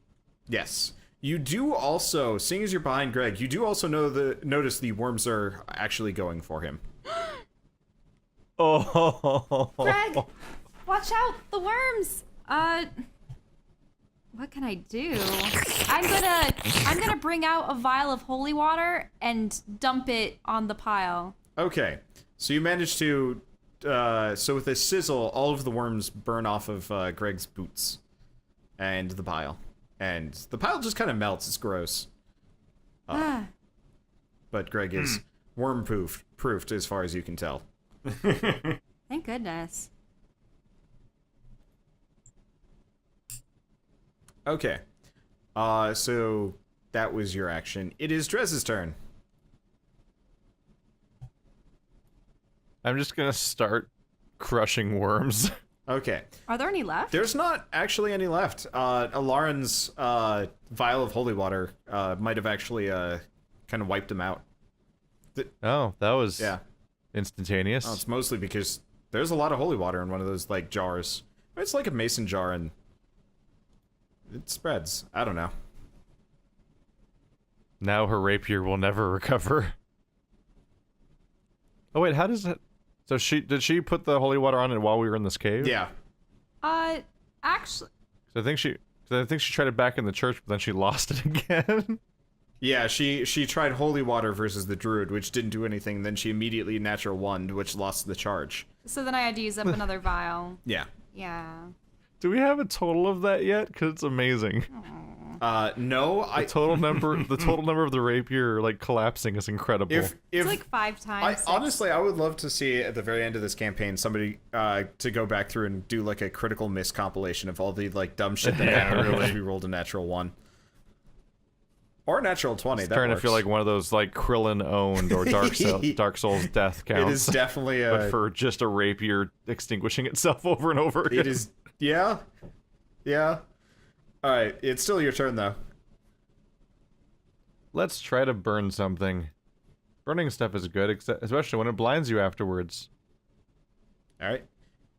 Yes. You do also, seeing as you're behind Greg, you do also notice the worms are actually going for him. Oh. Greg, watch out, the worms. What can I do? I'm gonna bring out a vial of holy water and dump it on the pile. Okay. So you managed to, so with a sizzle, all of the worms burn off of Greg's boots and the pile. And the pile just kind of melts. It's gross. But Greg is worm-proofed as far as you can tell. Thank goodness. Okay. So that was your action. It is Drez's turn. I'm just gonna start crushing worms. Okay. Are there any left? There's not actually any left. Alaren's vial of holy water might have actually kind of wiped him out. Oh, that was Yeah. instantaneous. Well, it's mostly because there's a lot of holy water in one of those like jars. It's like a mason jar and it spreads. I don't know. Now her rapier will never recover. Oh wait, how does that? So did she put the holy water on it while we were in this cave? Yeah. Actually, So I think she tried it back in the church, but then she lost it again. Yeah, she tried holy water versus the druid, which didn't do anything. Then she immediately natural one, which lost the charge. so then I had to use up another vial. Yeah. Yeah. Do we have a total of that yet? Because it's amazing. No, The total number of the rapier like collapsing is incredible. if It's like 5 times. honestly, I would love to see at the very end of this campaign somebody to go back through and do like a critical miss compilation of all the like dumb shit that happened because we rolled a natural 1 or a natural 20. That Starting works. to feel like one of those like Krillin owned or Dark Souls death counts. It is definitely a. but for just a rapier extinguishing itself over and over again. It is. Yeah. Yeah. All right. It's still your turn though. Let's try to burn something. Burning stuff is good, especially when it blinds you afterwards. All right.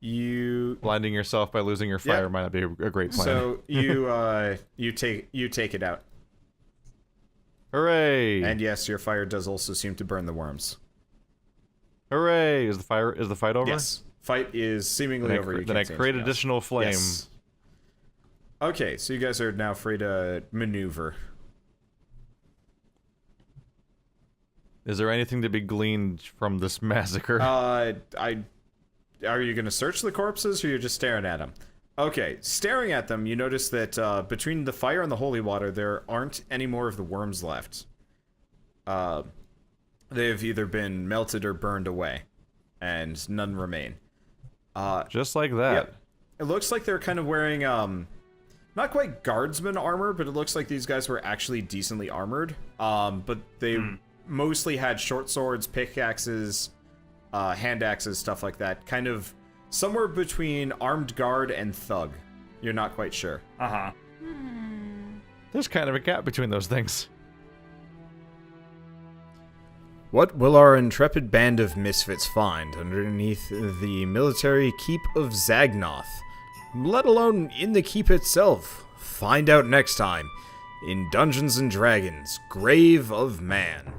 You. Blinding yourself by losing your fire Yep. might not be a great plan. So you take it out. Hooray! And yes, your fire does also seem to burn the worms. Hooray! Is the fight over? Yes. Fight is seemingly over. You Then I can't say create anything else. additional flame. Yes. Okay, so you guys are now free to maneuver. Is there anything to be gleaned from this massacre? Are you gonna search the corpses or you're just staring at them? Okay, staring at them, you notice that between the fire and the holy water, there aren't any more of the worms left. They've either been melted or burned away, and none remain. Just like that. Yep. It looks like they're kind of wearing, not quite guardsman armor, but it looks like these guys were actually decently armored. But they mostly had short swords, pickaxes, hand axes, stuff like that. Kind of somewhere between armed guard and thug. You're not quite sure. Uh-huh. There's kind of a gap between those things. What will our intrepid band of misfits find underneath the military keep of Zagnoth? Let alone in the keep itself. Find out next time in Dungeons & Dragons: Grave of Man.